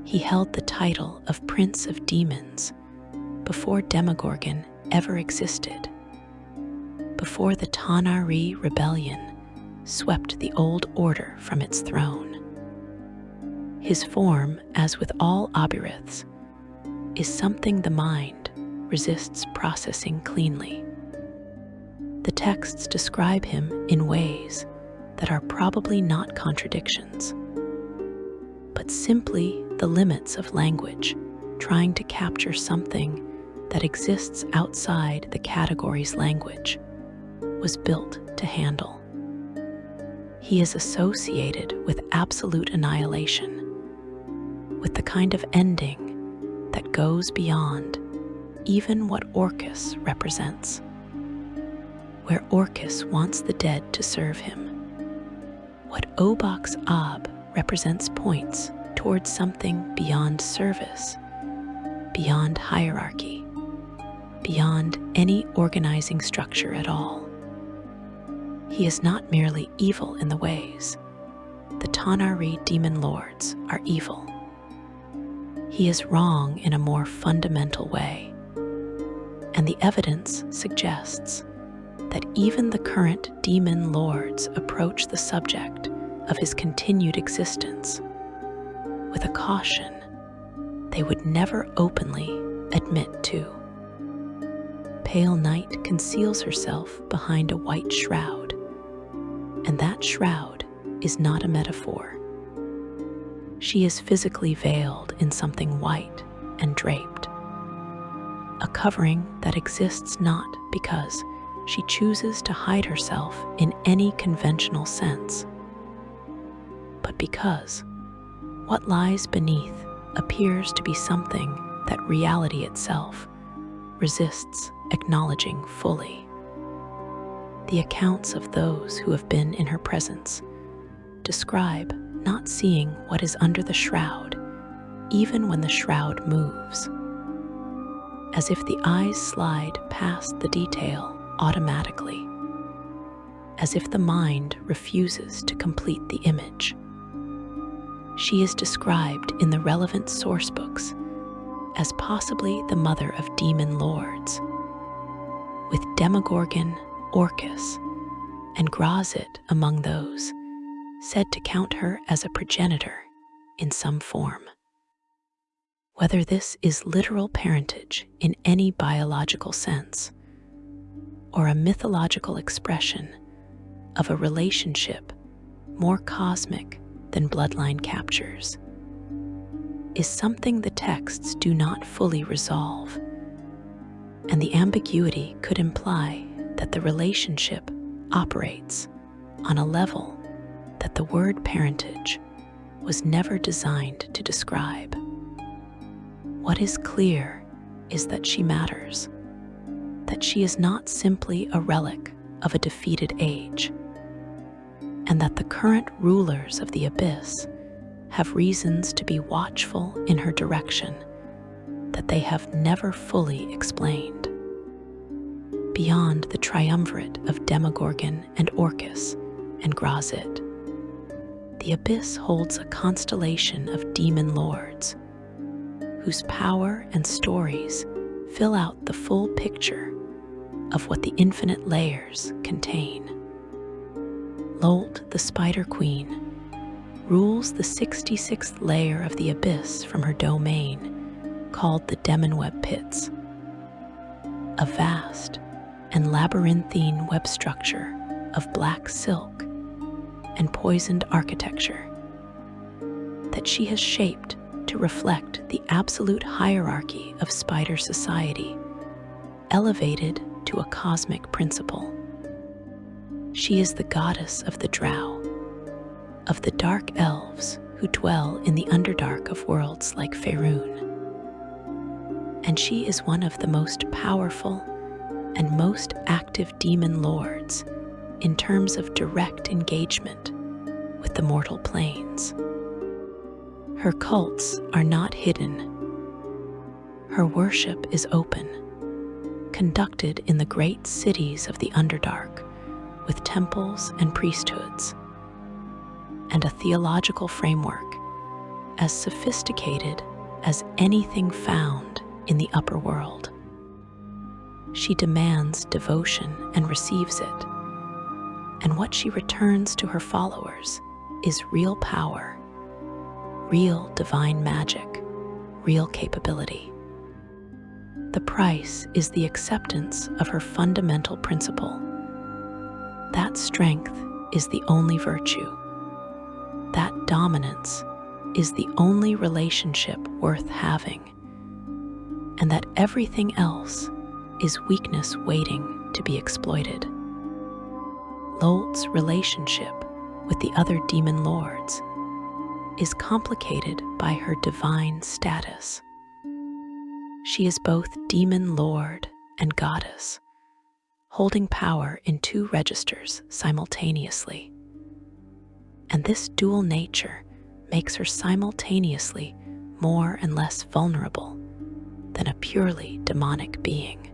Speaker 1: He held the title of Prince of Demons before Demogorgon ever existed, before the Tanar'ri rebellion swept the old order from its throne. His form, as with all Abyssals, is something the mind resists processing cleanly. The texts describe him in ways that are probably not contradictions, but simply the limits of language trying to capture something that exists outside the categories language was built to handle. He is associated with absolute annihilation, with the kind of ending that goes beyond even what Orcus represents, where Orcus wants the dead to serve him. What Obox Ob represents points towards something beyond service, beyond hierarchy, beyond any organizing structure at all. He is not merely evil in the ways. The Tanar'ri demon lords are evil. He is wrong in a more fundamental way, and the evidence suggests that even the current demon lords approach the subject of his continued existence with a caution they would never openly admit to. Pale Night conceals herself behind a white shroud, and that shroud is not a metaphor. She is physically veiled in something white and draped, a covering that exists not because she chooses to hide herself in any conventional sense, but because what lies beneath appears to be something that reality itself resists acknowledging fully. The accounts of those who have been in her presence describe not seeing what is under the shroud, even when the shroud moves, as if the eyes slide past the detail automatically, as if the mind refuses to complete the image. She is described in the relevant source books as possibly the mother of demon lords, with Demogorgon, Orcus, and Grazit among those said to count her as a progenitor in some form. Whether this is literal parentage in any biological sense, or a mythological expression of a relationship more cosmic than bloodline captures, is something the texts do not fully resolve, and the ambiguity could imply that the relationship operates on a level that the word parentage was never designed to describe. What is clear is that she matters, that she is not simply a relic of a defeated age, and that the current rulers of the Abyss have reasons to be watchful in her direction that they have never fully explained. Beyond the triumvirate of Demogorgon and Orcus and Grazit, the Abyss holds a constellation of demon lords whose power and stories fill out the full picture of what the infinite layers contain. Lolt, the Spider Queen, rules the 66th layer of the Abyss from her domain, called the Demonweb Pits, a vast and labyrinthine web structure of black silk and poisoned architecture that she has shaped to reflect the absolute hierarchy of spider society, elevated to a cosmic principle. She is the goddess of the drow, of the dark elves who dwell in the underdark of worlds like Faerun. And she is one of the most powerful and most active demon lords in terms of direct engagement with the mortal planes. Her cults are not hidden. Her worship is open, conducted in the great cities of the Underdark with temples and priesthoods, and a theological framework as sophisticated as anything found in the upper world. She demands devotion and receives it, and what she returns to her followers is real power, real divine magic, real capability. The price is the acceptance of her fundamental principle. That strength is the only virtue. That dominance is the only relationship worth having, and that everything else is weakness waiting to be exploited. Lolt's relationship with the other demon lords is complicated by her divine status. She is both demon lord and goddess, holding power in two registers simultaneously. And this dual nature makes her simultaneously more and less vulnerable than a purely demonic being.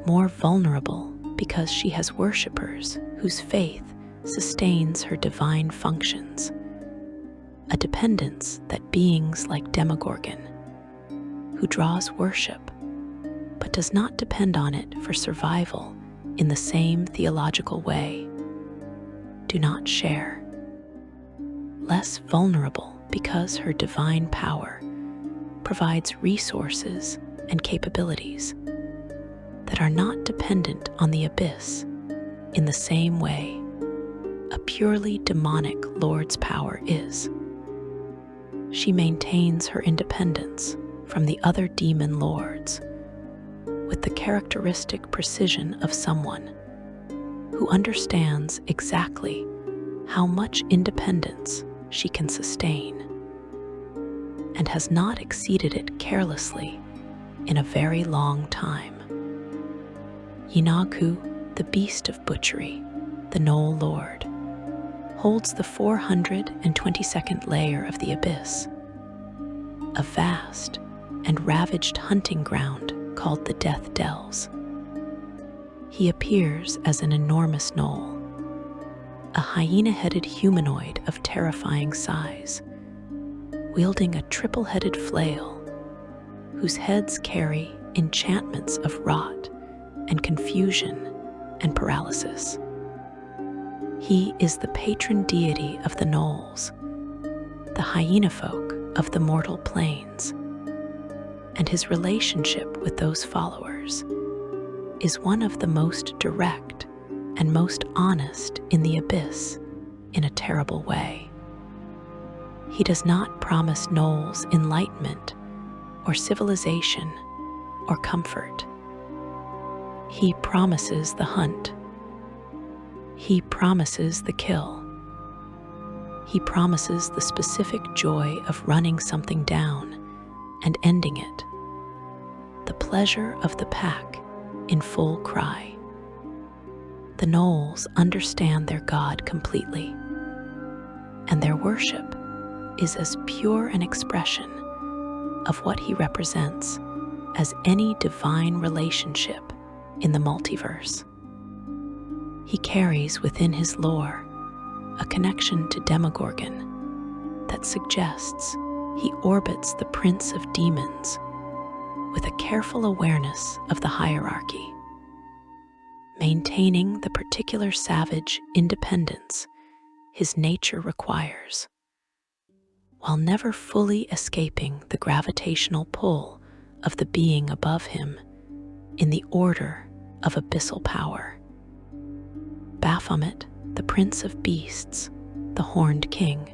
Speaker 1: More vulnerable because she has worshippers whose faith sustains her divine functions, a dependence that beings like Demogorgon, who draws worship but does not depend on it for survival in the same theological way, do not share. Less vulnerable because her divine power provides resources and capabilities that are not dependent on the Abyss in the same way a purely demonic lord's power is. She maintains her independence from the other demon lords with the characteristic precision of someone who understands exactly how much independence she can sustain and has not exceeded it carelessly in a very long time. Yinagu the beast of butchery, the Gnoll Lord, holds the 422nd layer of the Abyss, a vast and ravaged hunting ground called the Death Dells. He appears as an enormous gnoll, a hyena-headed humanoid of terrifying size, wielding a triple-headed flail whose heads carry enchantments of rot and confusion and paralysis. He is the patron deity of the gnolls, the hyena folk of the mortal planes, and his relationship with those followers is one of the most direct and most honest in the Abyss in a terrible way. He does not promise gnolls enlightenment or civilization or comfort. He promises the hunt. He promises the kill. He promises the specific joy of running something down and ending it, the pleasure of the pack in full cry. The gnolls understand their god completely, and their worship is as pure an expression of what he represents as any divine relationship in the multiverse. He carries within his lore a connection to Demogorgon that suggests he orbits the Prince of Demons with a careful awareness of the hierarchy, maintaining the particular savage independence his nature requires, while never fully escaping the gravitational pull of the being above him in the order of abyssal power. Baphomet, the Prince of Beasts, the Horned King,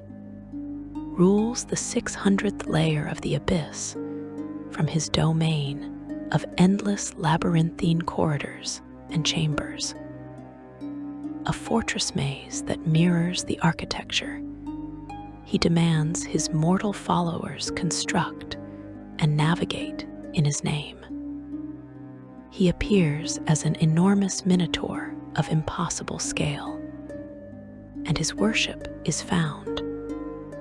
Speaker 1: rules the 600th layer of the Abyss from his domain of endless labyrinthine corridors and chambers. A fortress maze that mirrors the architecture he demands his mortal followers construct and navigate in his name. He appears as an enormous minotaur of impossible scale, and his worship is found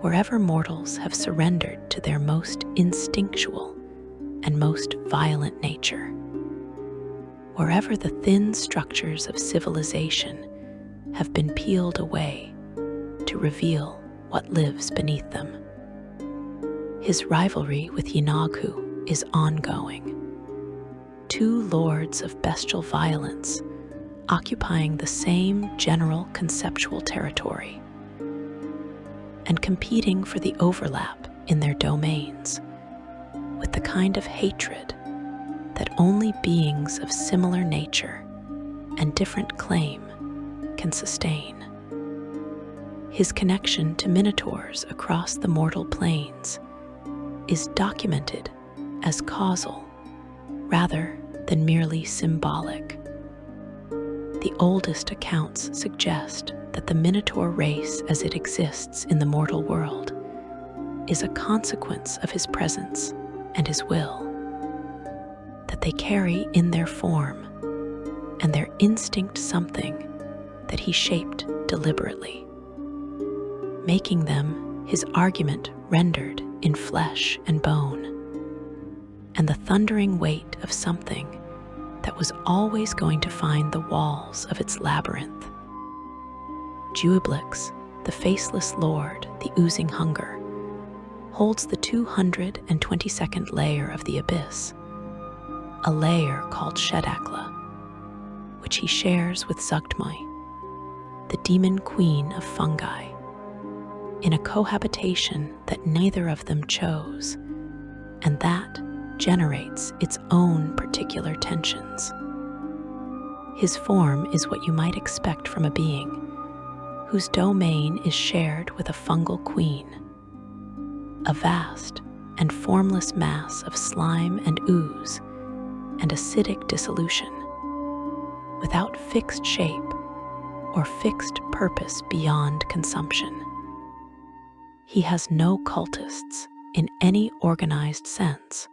Speaker 1: wherever mortals have surrendered to their most instinctual and most violent nature, wherever the thin structures of civilization have been peeled away to reveal what lives beneath them. His rivalry with Yeenoghu is ongoing. Two lords of bestial violence occupying the same general conceptual territory and competing for the overlap in their domains with the kind of hatred that only beings of similar nature and different claim can sustain. His connection to minotaurs across the mortal planes is documented as causal rather than merely symbolic. The oldest accounts suggest that the minotaur race as it exists in the mortal world is a consequence of his presence and his will, that they carry in their form and their instinct something that he shaped deliberately, making them his argument rendered in flesh and bone, and the thundering weight of something that was always going to find the walls of its labyrinth. Juiblix, the faceless lord, the oozing hunger, holds the 222nd layer of the Abyss, a layer called Shedakla, which he shares with Zuggtmoy, the demon queen of fungi, in a cohabitation that neither of them chose, and that generates its own particular tensions. His form is what you might expect from a being whose domain is shared with a fungal queen, a vast and formless mass of slime and ooze and acidic dissolution, without fixed shape or fixed purpose beyond consumption. He has no cultists in any organized sense,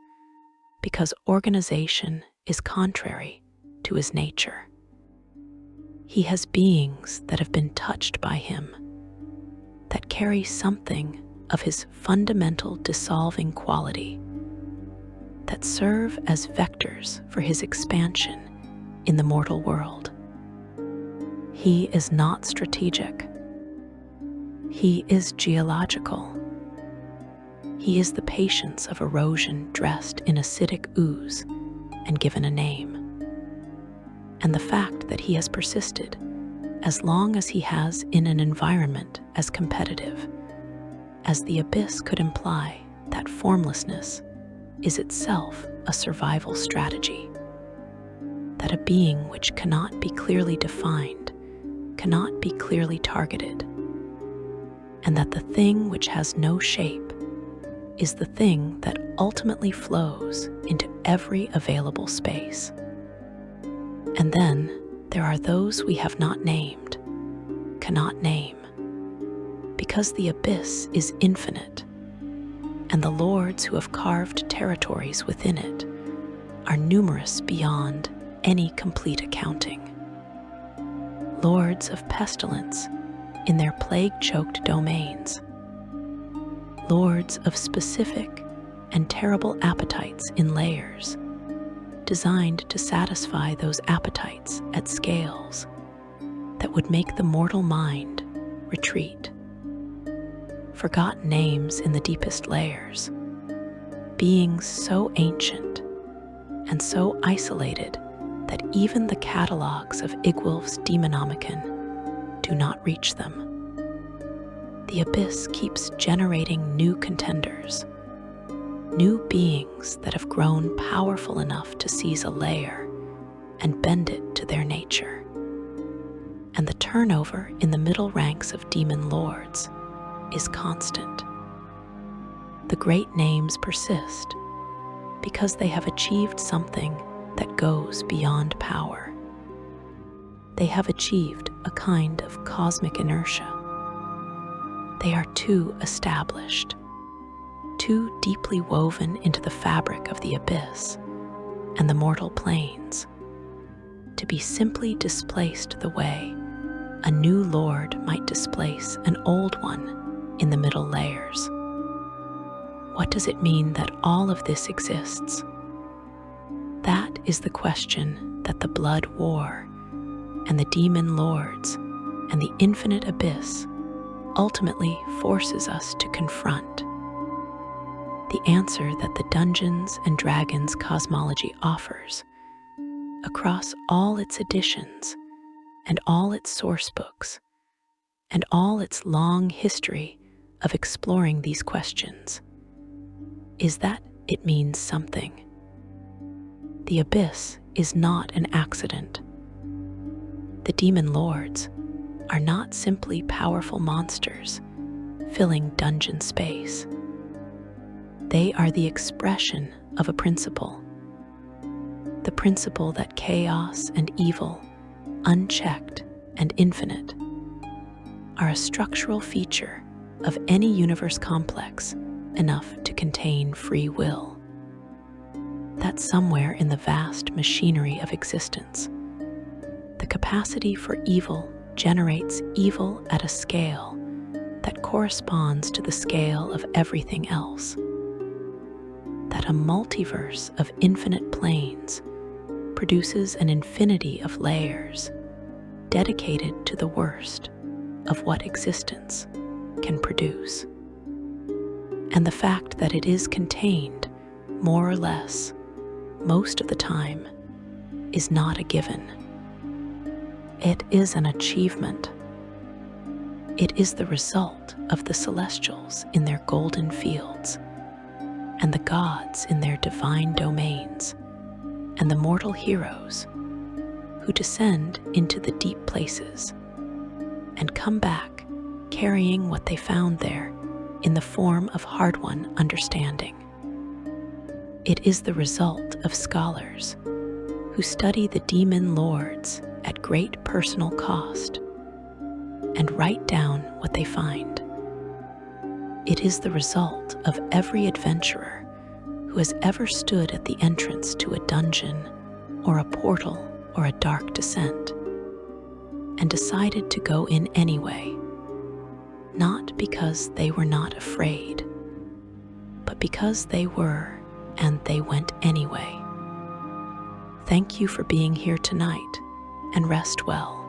Speaker 1: because organization is contrary to his nature. He has beings that have been touched by him, that carry something of his fundamental dissolving quality, that serve as vectors for his expansion in the mortal world. He is not strategic. He is geological. He is the patience of erosion dressed in acidic ooze and given a name. And the fact that he has persisted as long as he has in an environment as competitive as the abyss could imply that formlessness is itself a survival strategy, that a being which cannot be clearly defined, cannot be clearly targeted, and that the thing which has no shape is the thing that ultimately flows into every available space. And then there are those we have not named, cannot name, because the abyss is infinite, and the lords who have carved territories within it are numerous beyond any complete accounting. Lords of pestilence in their plague-choked domains, lords of specific and terrible appetites in layers, designed to satisfy those appetites at scales that would make the mortal mind retreat. Forgotten names in the deepest layers, beings so ancient and so isolated that even the catalogues of Igwulf's Demonomicon do not reach them. The abyss keeps generating new contenders, new beings that have grown powerful enough to seize a layer and bend it to their nature. And the turnover in the middle ranks of demon lords is constant. The great names persist because they have achieved something that goes beyond power. They have achieved a kind of cosmic inertia. They are too established, too deeply woven into the fabric of the abyss and the mortal planes, to be simply displaced the way a new lord might displace an old one in the middle layers. What does it mean that all of this exists? That is the question that the blood war and the demon lords and the infinite abyss ultimately forces us to confront. The answer that the Dungeons and Dragons cosmology offers, across all its editions and all its source books and all its long history of exploring these questions, is that it means something. The abyss is not an accident. The demon lords are not simply powerful monsters filling dungeon space. They are the expression of a principle, the principle that chaos and evil, unchecked and infinite, are a structural feature of any universe complex enough to contain free will. That somewhere in the vast machinery of existence, the capacity for evil generates evil at a scale that corresponds to the scale of everything else. That a multiverse of infinite planes produces an infinity of layers dedicated to the worst of what existence can produce. And the fact that it is contained, more or less, most of the time, is not a given. It is an achievement. It is the result of the celestials in their golden fields, and the gods in their divine domains, and the mortal heroes who descend into the deep places and come back carrying what they found there in the form of hard-won understanding. It is the result of scholars who study the demon lords at great personal cost and write down what they find. It is the result of every adventurer who has ever stood at the entrance to a dungeon or a portal or a dark descent. and decided to go in anyway, not because they were not afraid, but because they were, and they went anyway. Thank you for being here tonight, and rest well.